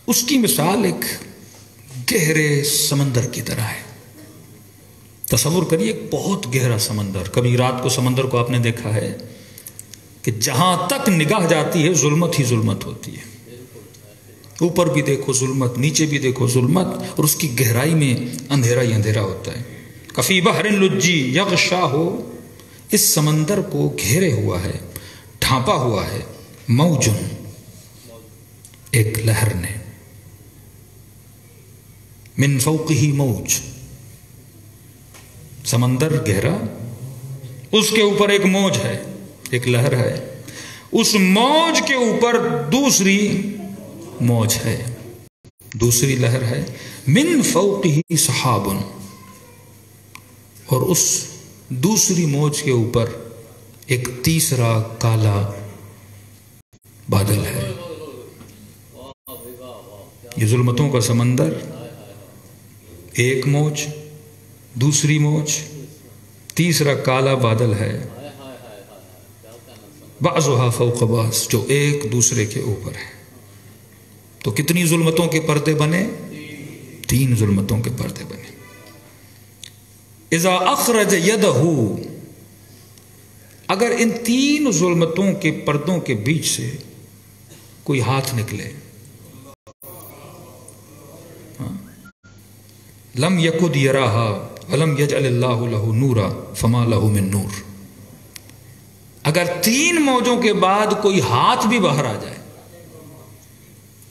اس کی مثال ایک گہرے سمندر کی طرح ہے۔ تصور کریے ایک بہت گہرا سمندر، کبھی رات کو سمندر کو آپ نے دیکھا ہے؟ کہ جہاں تک نگاہ جاتی ہے ظلمت ہی ظلمت ہوتی ہے. اوپر بھی دیکھو ظلمت، نیچے بھی دیکھو ظلمت، اور اس کی گہرائی میں اندھیرا ہی اندھیرا ہوتا ہے. کفی بحر لجی یغشاہ، اس سمندر کو گھیرے ہوا ہے، ڈھانپا ہوا ہے، موجن، ایک لہر نے، من فوقہ موج، سمندر گہرا، اس کے اوپر ایک موج ہے، ایک لہر ہے، اس موج کے اوپر دوسری موج ہے، دوسری لہر ہے، من فوقہ سحاب، اور اس دوسری موج کے اوپر ایک تیسرا کالا بادل ہے. یہ ظلمتوں کا سمندر، ایک موج، دوسری موج، تیسرا کالا بادل ہے، بعضها فوق بعض، جو ایک دوسرے کے اوپر ہے. تو کتنی ظلمتوں کے پردے بنے؟ 3 ظلمتوں کے پردے بنے. اذا اخرج یدہ، اگر ان 3 ظلمتوں کے پردوں کے بیچ سے کوئی ہاتھ نکلے، لم یکد یراہا ولم یجعل اللہ لہ نورا فما لہ من نور. اگر 3 موجوں کے بعد کوئی ہاتھ بھی باہر آ جائے،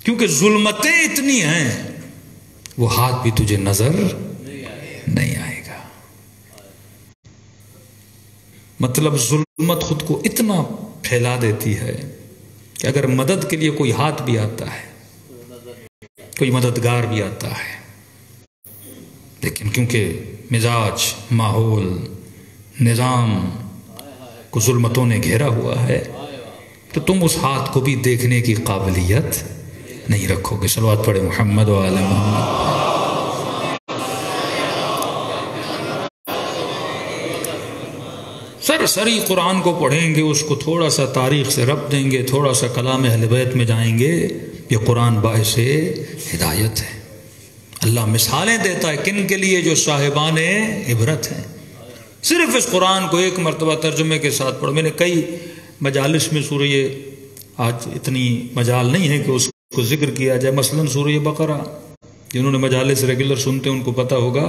کیونکہ ظلمتیں اتنی ہیں، وہ ہاتھ بھی تجھے نظر نہیں آئے گا. مطلب ظلمت خود کو اتنا پھیلا دیتی ہے کہ اگر مدد کے لیے کوئی ہاتھ بھی آتا ہے، کوئی مددگار بھی آتا ہے، لیکن کیونکہ مزاج، ماحول، نظام کو ظلمتوں نے گھیرا ہوا ہے، تو تم اس ہاتھ کو بھی دیکھنے کی قابلیت نہیں رکھو گے. صلوات پڑھے محمد و آل محمد. سرسری قرآن کو پڑھیں گے، اس کو تھوڑا سا تاریخ سے ربط دیں گے، تھوڑا سا کلام اہل بیت میں جائیں گے، یہ قرآن باعث ہدایت ہے. اللہ مثالیں دیتا ہے کن کے لیے؟ جو صاحبان عبرت ہیں. صرف اس قرآن کو ایک مرتبہ ترجمے کے ساتھ پڑھو. میں نے کئی مجالس میں سورہ، آج اتنی مجال نہیں ہے کہ اس کو ذکر کیا جائے، مثلا سورہ بقرہ، جنہوں نے مجالس ریگولر سنتے ہیں ان کو پتا ہوگا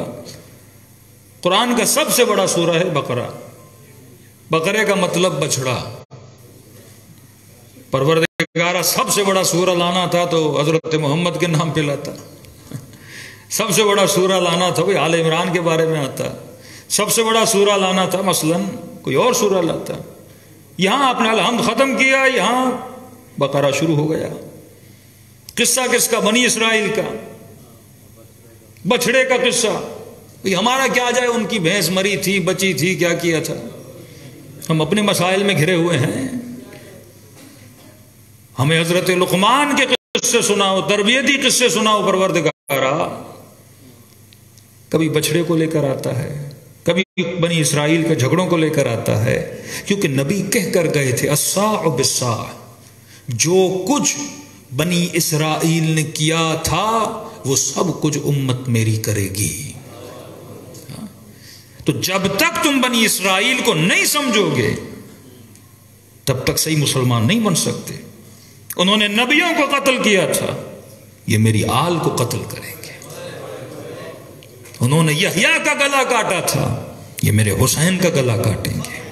قرآن کا سب سے بڑا سورہ ہے بقرہ. بقرے کا مطلب بچڑا. پروردگارہ سب سے بڑا سورہ لانا تھا تو حضرت محمد کے نام پہ لاتا، سب سے بڑا سورہ لانا تھا کوئی آل عمران کے بارے میں آتا، سب سے بڑا سورہ لانا تھا مثلا کوئی اور سورہ لاتا. یہاں آپ نے الحمد ختم کیا، یہاں بقرہ شروع ہو گیا. قصہ کس کا؟ بنی اسرائیل کا، بچڑے کا قصہ. ہمارا کیا جائے، ان کی بھینس مری تھی، بچی تھی، کیا کیا تھا. ہم اپنے مسائل میں گھرے ہوئے ہیں. ہمیں حضرت لقمان کے قصے سناؤ، تربیتی قصے سناؤ. پروردگارا کبھی بچڑے کو لے کر آتا ہے، کبھی بنی اسرائیل کے جھگڑوں کو لے کر آتا ہے، کیونکہ نبی کہہ کر گئے تھے الساع بالساع، جو کچھ بنی اسرائیل نے کیا تھا وہ سب کچھ امت میری کرے گی. تو جب تک تم بنی اسرائیل کو نہیں سمجھو گے تب تک صحیح مسلمان نہیں بن سکتے. انہوں نے نبیوں کو قتل کیا تھا، یہ میری آل کو قتل کریں گے. انہوں نے یحییٰ کا گلا کاٹا تھا، یہ میرے حسین کا گلا کاٹیں گے.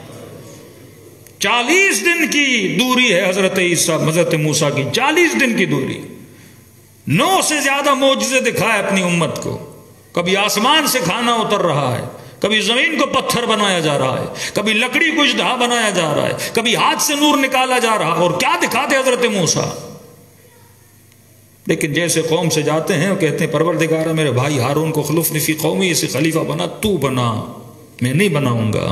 40 دن کی دوری ہے حضرت عیسیٰ حضرت موسیٰ کی، 40 دن کی دوری. 9 سے زیادہ معجزے دکھائے اپنی امت کو. کبھی آسمان سے کھانا اتر رہا ہے، کبھی زمین کو پتھر بنایا جا رہا ہے، کبھی لکڑی کو اژدہا بنایا جا رہا ہے، کبھی ہاتھ سے نور نکالا جا رہا ہے. اور کیا دکھاتے حضرت موسیٰ؟ لیکن جیسے قوم سے جاتے ہیں وہ کہتے ہیں پروردگارہ میرے بھائی ہارون کو خلفنی فی قومی، اسے خلیفہ بنا، تو بنا، میں نہیں بناؤں گا.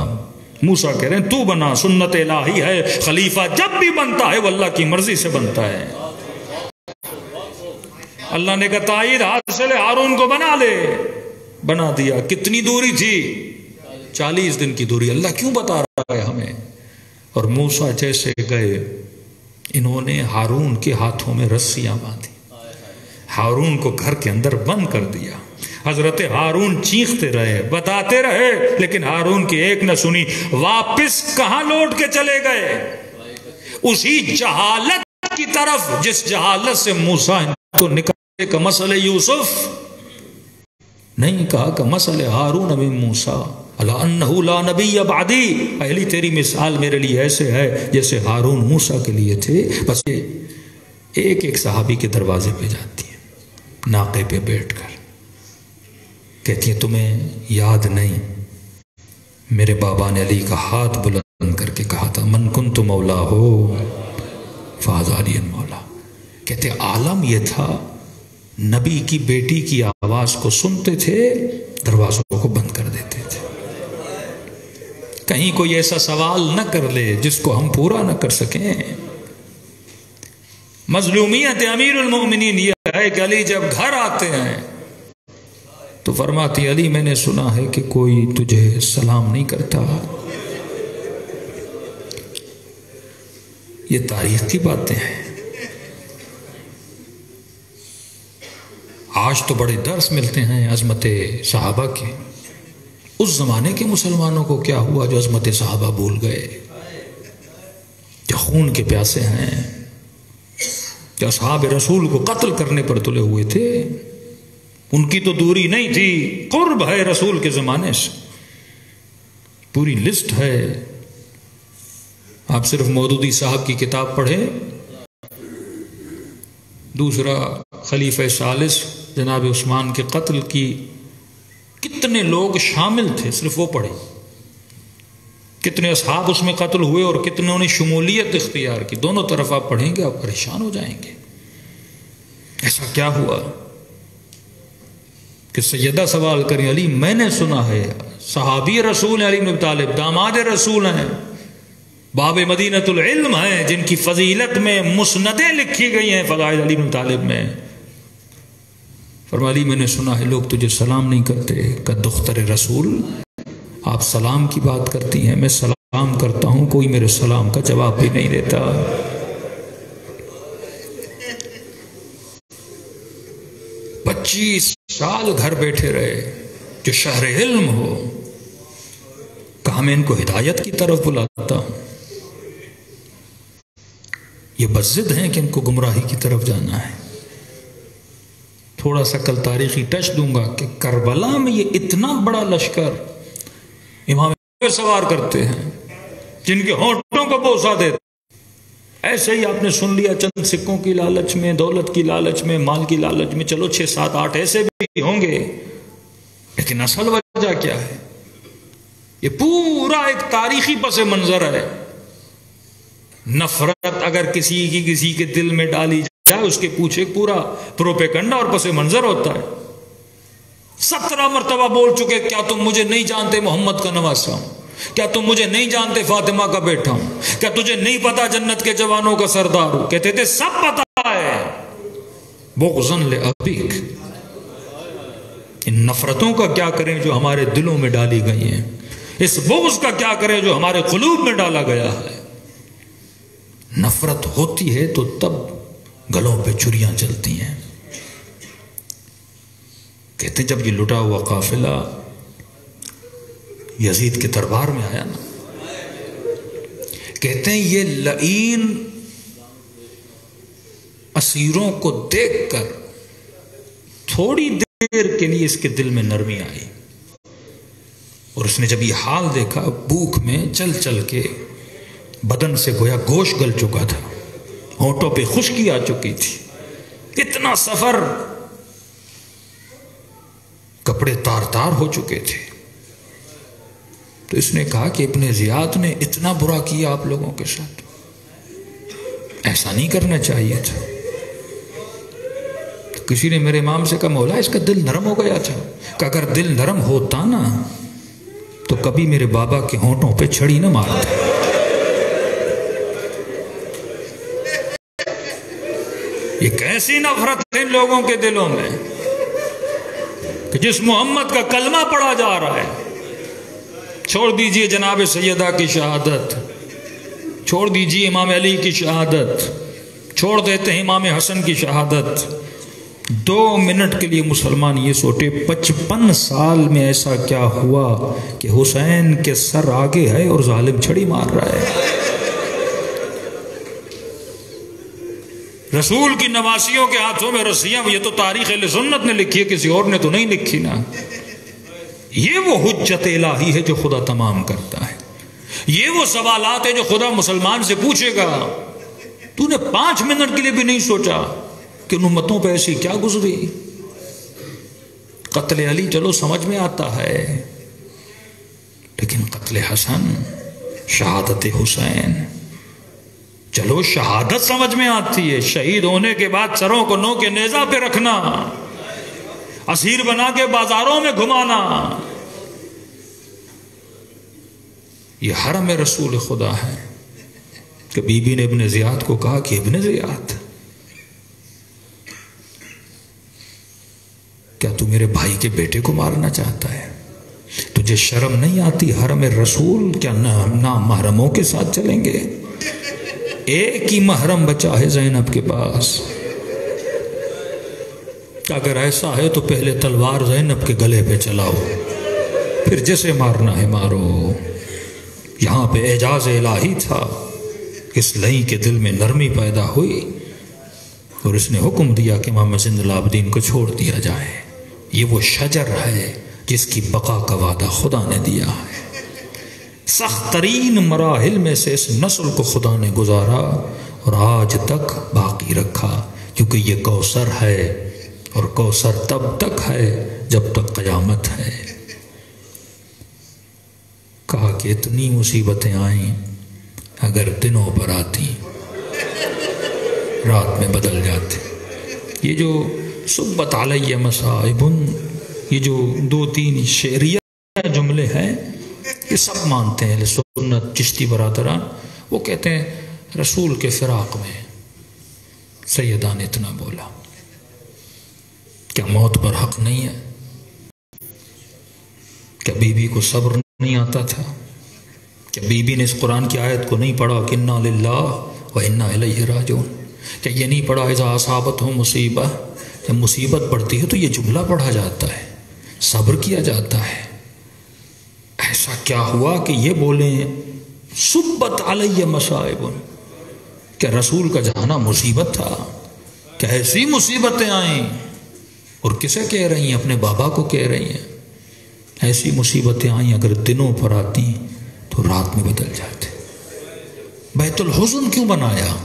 موسیٰ کہہ رہے ہیں تو بنا، سنت الہی ہے، خلیفہ جب بھی بنتا ہے وہ اللہ کی مرضی سے بنتا ہے. اللہ نے کہا تائید ہاتھ سے لے، ہارون کو بنا لے، بنا دیا. کتنی دوری تھی؟ 40 دن کی دوری. اللہ کیوں بتا رہا ہے ہمیں؟ اور موسیٰ جیسے گئے، انہوں نے ہارون کے ہاتھوں میں رسیاں باندھی، ہارون کو گھر کے اندر بند کر دیا. حضرت ہارون چیختے رہے، بتاتے رہے، لیکن ہارون کی ایک نہ سنی. واپس کہاں لوٹ کے چلے گئے؟ اسی جہالت کی طرف جس جہالت سے موسیٰ کو نکالے کا مسئلہ یوسف نہیں کہا کہ مسئلہ ہارون بن موسیٰ الا انہو لا نبی بعدی. پہلی تیری مثال میرے لیے ایسے ہے جیسے ہارون موسیٰ کے لیے تھے. بس ایک ایک صحابی کے دروازے پہ جاتی ہے ناقے پہ بیٹھ کر کہتی ہے تمہیں یاد نہیں میرے بابا نے علی کا ہاتھ بلند کر کے کہا تھا من کنت مولا ہو فہذا علی مولا. کہتے عالم یہ تھا نبی کی بیٹی کی آواز کو سنتے تھے دروازوں کو بند کر دیتے تھے. کہیں کوئی ایسا سوال نہ کر لے جس کو ہم پورا نہ کر سکیں. مظلومیت امیر المؤمنین یہ ہے کہ علی جب گھر آتے ہیں تو فرماتی علی میں نے سنا ہے کہ کوئی تجھے سلام نہیں کرتا. یہ تاریخ کی باتیں ہیں. آج تو بڑے درس ملتے ہیں عظمت صحابہ کے. اس زمانے کے مسلمانوں کو کیا ہوا جو عظمت صحابہ بھول گئے، جو خون کے پیاسے ہیں، جو اصحاب رسول کو قتل کرنے پر تلے ہوئے تھے. ان کی تو دوری نہیں تھی، قرب ہے رسول کے زمانے سے. پوری لسٹ ہے. آپ صرف مودودی صاحب کی کتاب پڑھیں. دوسرا خلیفہ ثالث جناب عثمان کے قتل کی کتنے لوگ شامل تھے صرف وہ پڑھیں. کتنے اصحاب اس میں قتل ہوئے اور کتنوں نے شمولیت اختیار کی. دونوں طرف آپ پڑھیں گے آپ پریشان ہو جائیں گے. ایسا کیا ہوا کہ سیدہ سوال کریں علی میں نے سنا ہے صحابی رسول علی بن ابی طالب داماد رسول ہیں، باب مدینۃ العلم ہیں، جن کی فضیلت میں مسندیں لکھی گئی ہیں فضائل علی بن ابی طالب میں. فرمایا علی میں نے سنا ہے لوگ تجھے سلام نہیں کرتے. کہ دختر رسول آپ سلام کی بات کرتی ہیں، میں سلام کرتا ہوں کوئی میرے سلام کا جواب بھی نہیں دیتا. 25 سال گھر بیٹھے رہے. جو شہر علم ہو کہا میں ان کو ہدایت کی طرف بلاتا ہوں. یہ بضد ہیں کہ ان کو گمراہی کی طرف جانا ہے. تھوڑا سا کل تاریخی ٹچ دوں گا کہ کربلا میں یہ اتنا بڑا لشکر امام سوار کرتے ہیں جن کے ہونٹوں کو بوسہ دیتے. ایسے ہی آپ نے سن لیا چند سکوں کی لالچ میں، دولت کی لالچ میں، مال کی لالچ میں، چلو 6 7 8 ایسے بھی ہوں گے، لیکن اصل وجہ کیا ہے؟ یہ پورا ایک تاریخی پس منظر ہے. نفرت اگر کسی کے دل میں ڈالی جائے اس کے پیچھے پورا پروپیگنڈا اور پس منظر ہوتا ہے. 17 مرتبہ بول چکے کیا تم مجھے نہیں جانتے محمد کا نواسا ہوں، کیا تم مجھے نہیں جانتے فاطمہ کا بیٹا ہوں، کیا تجھے نہیں پتا جنت کے جوانوں کا سردار ہوں. کہتے تھے سب پتا ہے. بغضاً لأبیک. ان نفرتوں کا کیا کریں جو ہمارے دلوں میں ڈالی گئی ہیں، اس بغض کا کیا کریں جو ہمارے قلوب میں ڈالا گیا ہے. نفرت ہوتی ہے تو تب گلوں پہ چھریاں چلتی ہیں. کہتے ہیں جب یہ لٹا ہوا قافلہ یزید کے دربار میں آیا نا، کہتے ہیں یہ لعین اسیروں کو دیکھ کر تھوڑی دیر کے لیے اس کے دل میں نرمی آئی، اور اس نے جب یہ حال دیکھا بھوک میں چل چل کے بدن سے گویا گوشت گل چکا تھا، ہونٹوں پہ خشکی آ چکی تھی، اتنا سفر، کپڑے تار تار ہو چکے تھے. تو اس نے کہا کہ ابن زیاد نے اتنا برا کیا آپ لوگوں کے ساتھ، ایسا نہیں کرنا چاہیے تھا. کسی نے میرے امام سے کہا مولا اس کا دل نرم ہو گیا تھا. کہ اگر دل نرم ہوتا نا تو کبھی میرے بابا کے ہونٹوں پہ چھڑی نہ مارتا. یہ کیسی نفرت ہے ان لوگوں کے دلوں میں کہ جس محمد کا کلمہ پڑھا جا رہا ہے. چھوڑ دیجئے جناب سیدہ کی شہادت، چھوڑ دیجئے امام علی کی شہادت، چھوڑ دیتے ہیں امام حسن کی شہادت. 2 منٹ کے لیے مسلمان یہ سوچے 55 سال میں ایسا کیا ہوا کہ حسین کے سر آگے ہے اور ظالم چھڑی مار رہا ہے. رسول کی نواسیوں کے ہاتھوں میں رسیاں، یہ تو تاریخ اہل سنت نے لکھی ہے، کسی اور نے تو نہیں لکھی نا۔ یہ وہ حجت الہی ہے جو خدا تمام کرتا ہے، یہ وہ سوالات ہے جو خدا مسلمان سے پوچھے گا۔ تو نے 5 منٹ کے لیے بھی نہیں سوچا کہ ان امتوں پہ ایسی کیا گزری؟ قتل علی چلو سمجھ میں آتا ہے، لیکن قتل حسن، شہادت حسین، چلو شہادت سمجھ میں آتی ہے، شہید ہونے کے بعد سروں کو نو کے نیزہ پہ رکھنا، اسیر بنا کے بازاروں میں گھمانا، یہ حرم رسول خدا ہے۔ کہ بی بی نے ابن زیاد کو کہا کہ ابن زیاد، کیا تو میرے بھائی کے بیٹے کو مارنا چاہتا ہے؟ تجھے شرم نہیں آتی؟ حرم رسول کیا نامحرموں کے ساتھ چلیں گے؟ ایک ہی محرم بچا ہے زینب کے پاس، اگر ایسا ہے تو پہلے تلوار زینب کے گلے پہ چلاؤ، پھر جسے مارنا ہے مارو۔ یہاں پہ اعجاز الہی تھا، اس لئی کے دل میں نرمی پیدا ہوئی اور اس نے حکم دیا کہ محمد زند العابدین کو چھوڑ دیا جائے۔ یہ وہ شجر ہے جس کی بقا کا وعدہ خدا نے دیا ہے۔ سخت ترین مراحل میں سے اس نسل کو خدا نے گزارا اور آج تک باقی رکھا، کیونکہ یہ کوثر ہے، اور کوثر تب تک ہے جب تک قیامت ہے۔ کہا کہ اتنی مصیبتیں آئیں، اگر دنوں پر آتی رات میں بدل جاتے۔ یہ جو صبت علیہ مصائب، یہ جو 2-3 شعریہ جملے ہیں، یہ سب مانتے ہیں اہل سنت چشتی برادران۔ وہ کہتے ہیں رسول کے فراق میں سیدہ نے اتنا بولا، کیا موت پر حق نہیں ہے؟ کیا بی بی کو صبر نہیں آتا تھا؟ کیا بی بی نے اس قرآن کی آیت کو نہیں پڑھا کہ انا للہ و انا الیہ راجعون؟ کیا یہ نہیں پڑھا اذا اصابتہم مصیبہ؟ جب مصیبت پڑتی ہے تو یہ جملہ پڑھا جاتا ہے، صبر کیا جاتا ہے۔ ایسا کیا ہوا کہ یہ بولیں صبت علیہ مصائب؟ کیا رسول کا جانا مصیبت تھا؟ کیا ایسی مصیبتیں آئیں؟ اور کسے کہہ رہی ہیں؟ اپنے بابا کو کہہ رہی ہیں۔ ایسی مصیبتیں آئیں اگر دنوں پر آتی تو رات میں بدل جاتے۔ بیت الحزن کیوں بنایا؟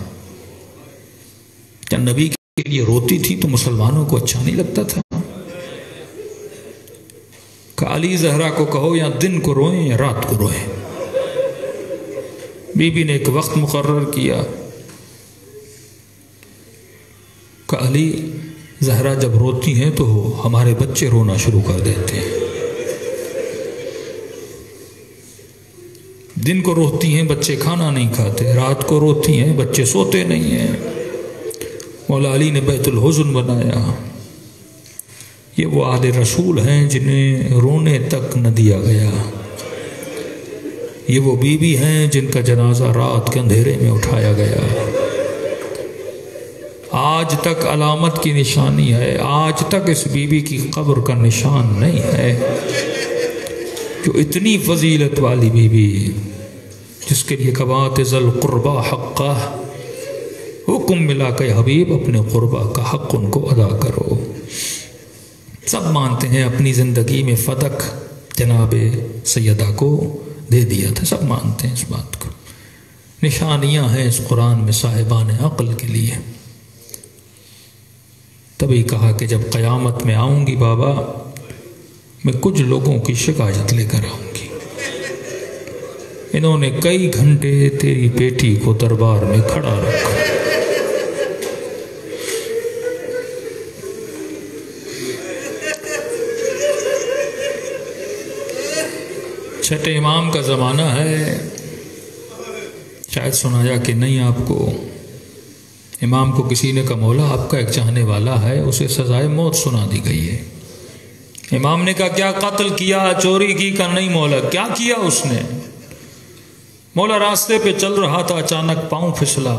کیا نبی کے لیے روتی تھی تو مسلمانوں کو اچھا نہیں لگتا تھا؟ کہ علی زہرا کو کہو یا دن کو روئیں یا رات کو روئیں۔ بی بی نے ایک وقت مقرر کیا کہ علی زہرا جب روتی ہیں تو ہمارے بچے رونا شروع کر دیتے ہیں۔ دن کو روتی ہیں بچے کھانا نہیں کھاتے، رات کو روتی ہیں بچے سوتے نہیں ہیں۔ مولا علی نے بیت الحزن بنایا۔ یہ وہ آل رسول ہیں جنہیں رونے تک نہ دیا گیا، یہ وہ بی بی ہیں جن کا جنازہ رات کے اندھیرے میں اٹھایا گیا۔ آج تک علامت کی نشانی ہے، آج تک اس بی بی کی قبر کا نشان نہیں ہے، جو اتنی فضیلت والی بی بی جس کے لیے کبات ذل قربا حقہ، حکم ملا کہ حبیب اپنے قربا کا حق ان کو ادا کرو۔ سب مانتے ہیں اپنی زندگی میں فدق جناب سیدہ کو دے دیا تھا، سب مانتے ہیں اس بات کو۔ نشانیاں ہیں اس قرآن میں صاحبان عقل کے لیے۔ تبھی کہا کہ جب قیامت میں آؤں گی بابا، میں کچھ لوگوں کی شکایت لے کر آؤں گی، انہوں نے کئی گھنٹے تیری بیٹی کو دربار میں کھڑا رکھا، چھٹے امام کا زمانہ ہے، شاید سنایا کہ نہیں آپ کو، امام کو کسی نے کہا مولا آپ کا ایک چاہنے والا ہے، اسے سزائے موت سنا دی گئی ہے۔ امام نے کہا کیا قتل کیا، چوری کی؟ کہا نہیں مولا۔ کیا کیا اس نے؟ مولا راستے پہ چل رہا تھا، اچانک پاؤں پھسلا،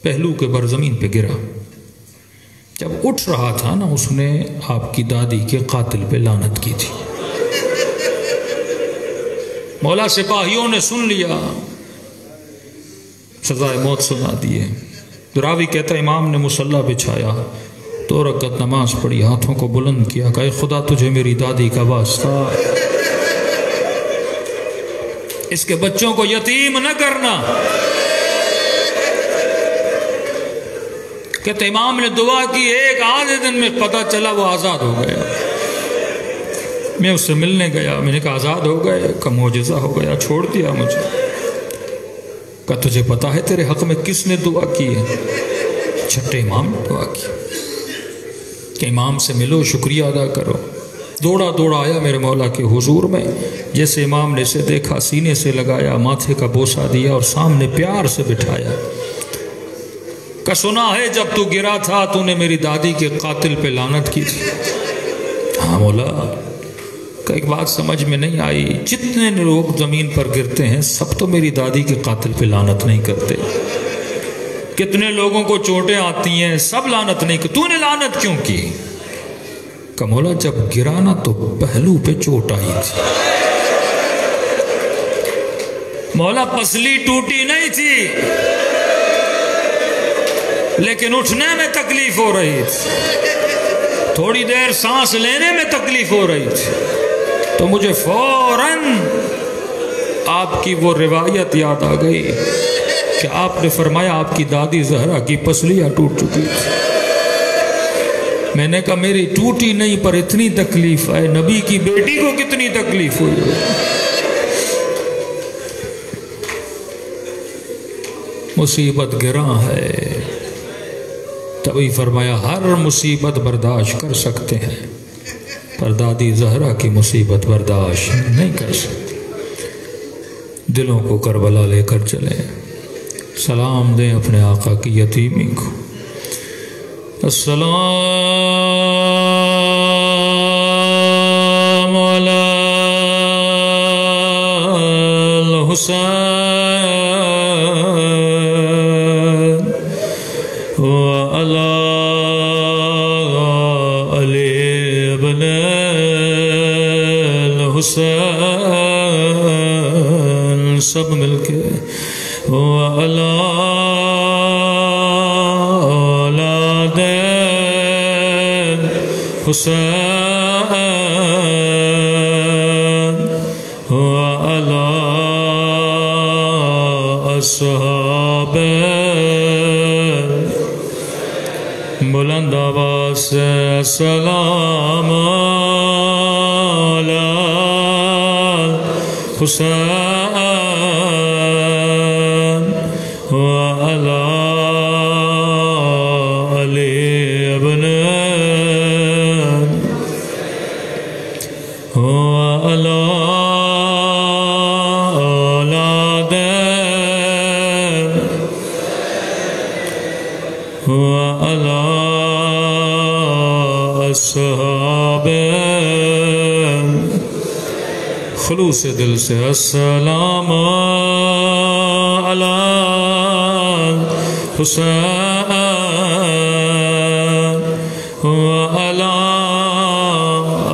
پہلو کے بر زمین پہ گرا۔ جب اٹھ رہا تھا نا، اس نے آپ کی دادی کے قاتل پہ لعنت کی تھی۔ مولا سپاہیوں نے سن لیا، سزائے موت سنا دیے۔ راوی کہتا ہے امام نے مصلی بچھایا، 2 رکعت نماز پڑھی، ہاتھوں کو بلند کیا، کہا خدا تجھے میری دادی کا واسطہ، اس کے بچوں کو یتیم نہ کرنا۔ کہتے امام نے دعا کی، ایک آدھے دن میں پتہ چلا وہ آزاد ہو گیا۔ میں اس سے ملنے گیا، میں نے کہا آزاد ہو گئے؟ کہ معجزہ ہو گیا، چھوڑ دیا مجھے۔ کہا تجھے پتا ہے تیرے حق میں کس نے دعا کی ہے؟ چھٹے امام نے دعا کی کہ امام سے ملو، شکریہ ادا کرو۔ دوڑا دوڑا آیا میرے مولا کے حضور میں، جیسے امام نے اسے دیکھا سینے سے لگایا، ماتھے کا بوسہ دیا اور سامنے پیار سے بٹھایا۔ کہ سنا ہے جب تو گرا تھا تو نے میری دادی کے قاتل پہ لعنت کی تھی۔ ہاں مولا، کہ ایک بات سمجھ میں نہیں آئی، جتنے لوگ زمین پر گرتے ہیں سب تو میری دادی کے قاتل پہ لعنت نہیں کرتے، کتنے لوگوں کو چوٹیں آتی ہیں سب لعنت نہیں کرتے، تو نے لعنت کیوں کی؟ کہ مولا جب گرانا تو پہلو پہ چوٹ آئی تھی، مولا پسلی ٹوٹی نہیں تھی لیکن اٹھنے میں تکلیف ہو رہی تھی، تھوڑی دیر سانس لینے میں تکلیف ہو رہی تھی، تو مجھے فوراً آپ کی وہ روایت یاد آ گئی کہ آپ نے فرمایا آپ کی دادی زہرا کی پسلیاں ٹوٹ چکی تھی۔ میں نے کہا میری ٹوٹی نہیں پر اتنی تکلیف ہے، نبی کی بیٹی کو کتنی تکلیف ہوئی۔ مصیبت گراں ہے، تبھی فرمایا ہر مصیبت برداشت کر سکتے ہیں پر دادی زہرا کی مصیبت برداشت نہیں کر سکتے۔ دلوں کو کربلا لے کر چلیں، سلام دیں اپنے آقا کی یتیمی کو۔ السلام علی الحسین وعلی علی ابن الحسین، سب مل کے وعلی اولاد حسین وعلی اصحاب، بلند آواز سے سلام علی حسین وعلی علی ابن وعلی اولاد وعلی اصحاب، خلوص دل سے السلام علی حسین وعلی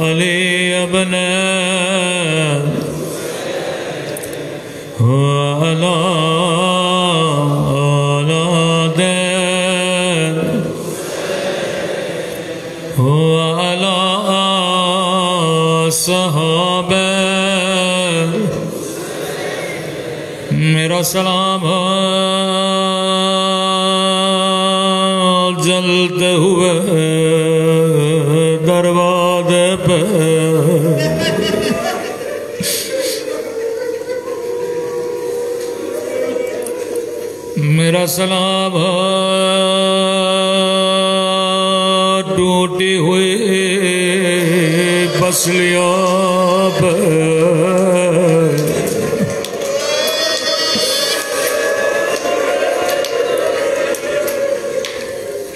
علی ابن وعلی اولاد وعلی صحاب، میرا سلام جلتے ہوئے دروازے پہ، میرا سلام ٹوٹی ہوئی پسلیوں پہ،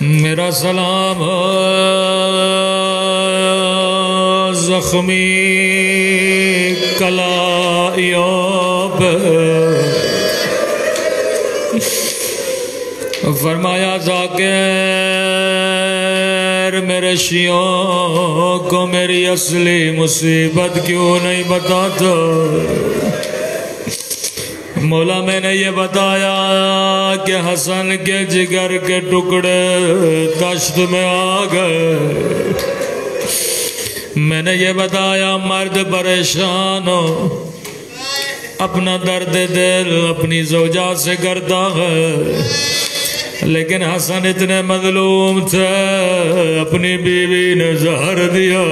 میرا سلام زخمی کلائیوں پہ، فرمایا ذاکر میرے شیعوں کو میری اصلی مصیبت کیوں نہیں بتاتا؟ مولا میں نے یہ بتایا کہ حسن کے جگر کے ٹکڑے دشت میں آ گئے، میں نے یہ بتایا مرد پریشان ہو، اپنا درد دل اپنی زوجہ سے کرتا ہے، لیکن حسن اتنے مظلوم تھے اپنی بیوی نے زہر دیا۔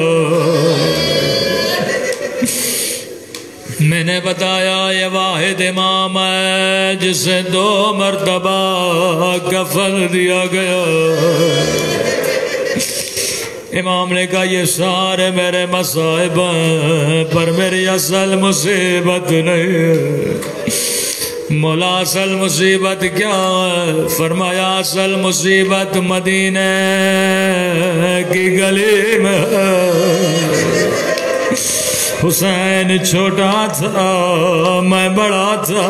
میں نے بتایا یہ واحد امام ہے جسے 2 مرتبہ کفن دیا گیا۔ امام نے کہا یہ سارے میرے مصائب ہیں پر میری اصل مصیبت نہیں ہے۔ مولا اصل مصیبت کیا ہے؟ فرمایا اصل مصیبت مدینے کی گلی میں ہے۔ حسین چھوٹا تھا میں بڑا تھا،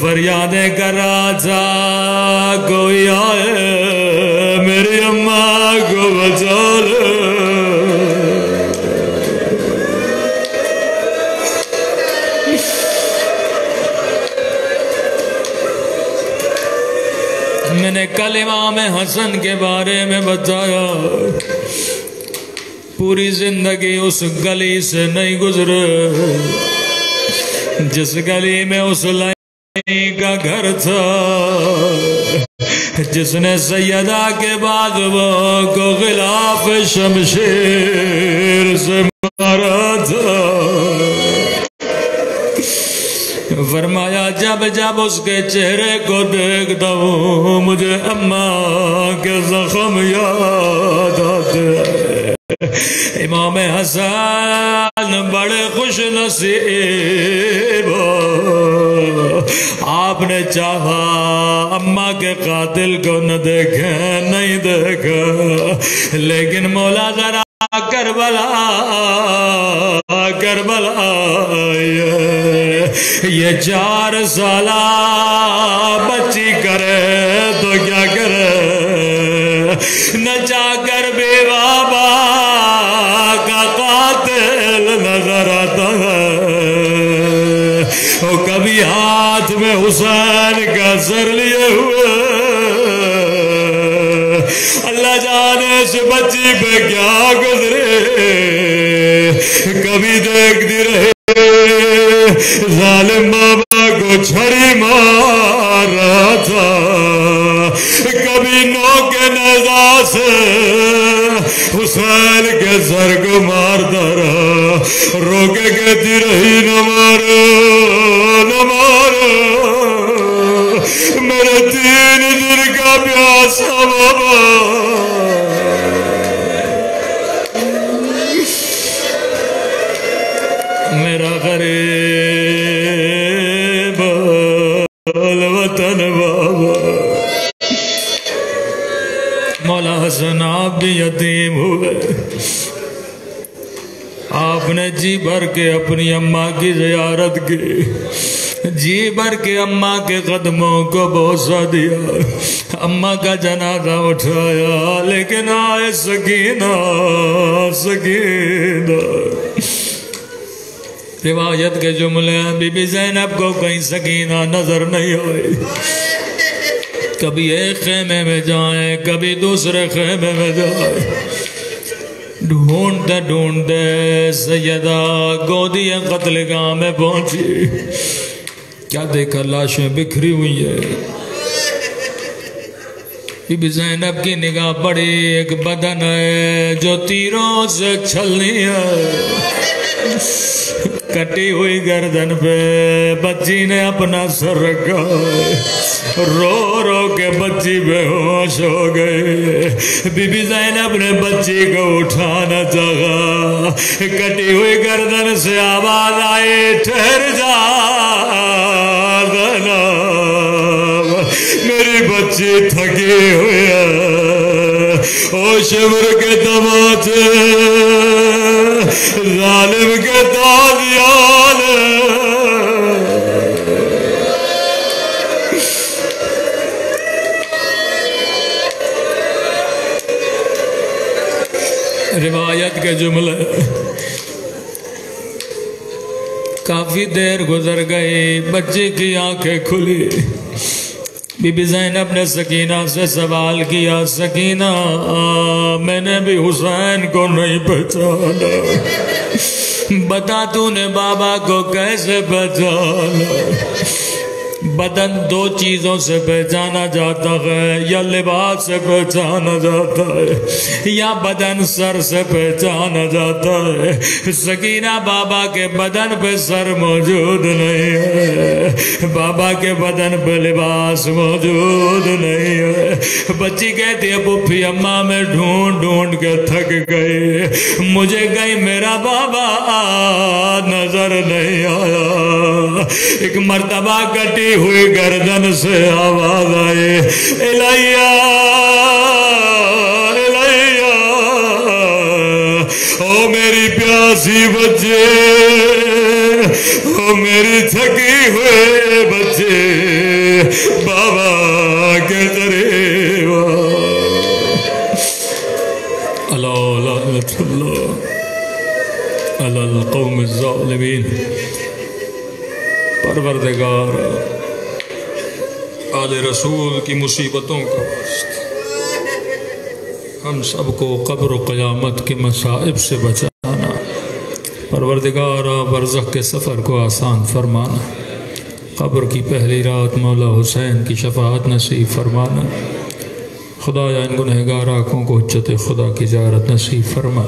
فریادیں کر رہا تھا کوئی آئے میری اماں کو بچا لے۔ میں نے کل امام حسن کے بارے میں بتایا، پوری زندگی اس گلی سے نہیں گزرے جس گلی میں اس لائنی کا گھر تھا جس نے سیدہ کے بعد وہ کو غلاف شمشیر سے مارا تھا۔ فرمایا جب جب اس کے چہرے کو دیکھتا ہوں مجھے اماں کے زخم یاد آتے ہیں۔ امام حسن بڑے خوش نصیب، آپ نے چاہا اماں کے قاتل کو نہ دیکھے نہیں دیکھا، لیکن مولا ذرا کربلا یہ 4 سالہ بچی کرے تو کیا کرے، نہ جا کر بیوہ کا قاتل نظر آتا ہے، وہ کبھی ہاتھ میں حسین کا سر لیے ہوئے، اللہ جانے اس بچی پہ کیا گزرے، کبھی دیکھتی رہے ظالم بابا کو چھڑی مار رہا تھا، کبھی نوک نیزہ سے حسین کے سر کو مارتا رہا، رو کے کہتی رہی نہ مارو نہ مارو میرے 3 دن کا پیاسا بابا۔ میرا غریب الوطن بابا۔ مولا حسن آپ بھی یتیم ہوئے، آپ نے جی بھر کے اپنی اماں کی زیارت کی، جی بھر کے اماں کے قدموں کو بوسہ دیا، اماں کا جنازہ اٹھایا، لیکن آئے سکینہ سکینہ۔ روایت کے جملے ہیں بی بی زینب کو کہیں سکینہ نظر نہیں آئی، کبھی ایک خیمے میں جائیں کبھی دوسرے خیمے میں جائیں، ڈھونڈتے ڈھونڈتے سیدہ گودی قتل گاہ میں پہنچی، کیا دیکھا لاشیں بکھری ہوئی ہیں، بی بی زینب کی نگاہ پڑی، ایک بدن ہے جو تیروں سے چھلنی ہے، کٹی ہوئی گردن پہ بچی نے اپنا سر رکھا، رو رو کے بچی بے ہوش ہو گئی، بی بی زینب نے بچی کو اٹھانا چاہا، کٹی ہوئی گردن سے آواز آئی ٹھہر جا زینب، میری بچی تھکی ہوئی ہے، او شمر کے تماچے ظالم کے تازیان، روایت کے جملے کافی دیر گزر گئی، بچے کی آنکھیں کھلی، بی بی زینب نے سکینہ سے سوال کیا، سکینہ میں نے بھی حسین کو نہیں پہچانا، بتا تو نے بابا کو کیسے پہچانا؟ بدن دو چیزوں سے پہچانا جاتا ہے، یا لباس سے پہچانا جاتا ہے یا بدن سر سے پہچانا جاتا ہے۔ سکینہ بابا کے بدن پہ سر موجود نہیں ہے، بابا کے بدن پہ لباس موجود نہیں ہے۔ بچی کہتی ہے پھوپھی اماں میں ڈھونڈ ڈھونڈ کے تھک گئی، مجھے کہیں میرا بابا نظر نہیں آیا۔ ایک مرتبہ کٹی ہوئی گردن سے آواز آئے، الیہ الیہ، او میری پیاسی بچے، او میری تھکی ہوئے بچے، بابا کے قریب اللہ لعنت اللہ علی القوم الظالمین۔ پروردگار آل رسول کی مصیبتوں کا واسطہ ہم سب کو قبر و قیامت کے مصائب سے بچانا، پروردگار برزخ کے سفر کو آسان فرمانا، قبر کی پہلی رات مولا حسین کی شفاعت نصیب فرمانا، خدایا ان گنہگار آنکھوں کو حجت خدا کی زیارت نصیب فرما۔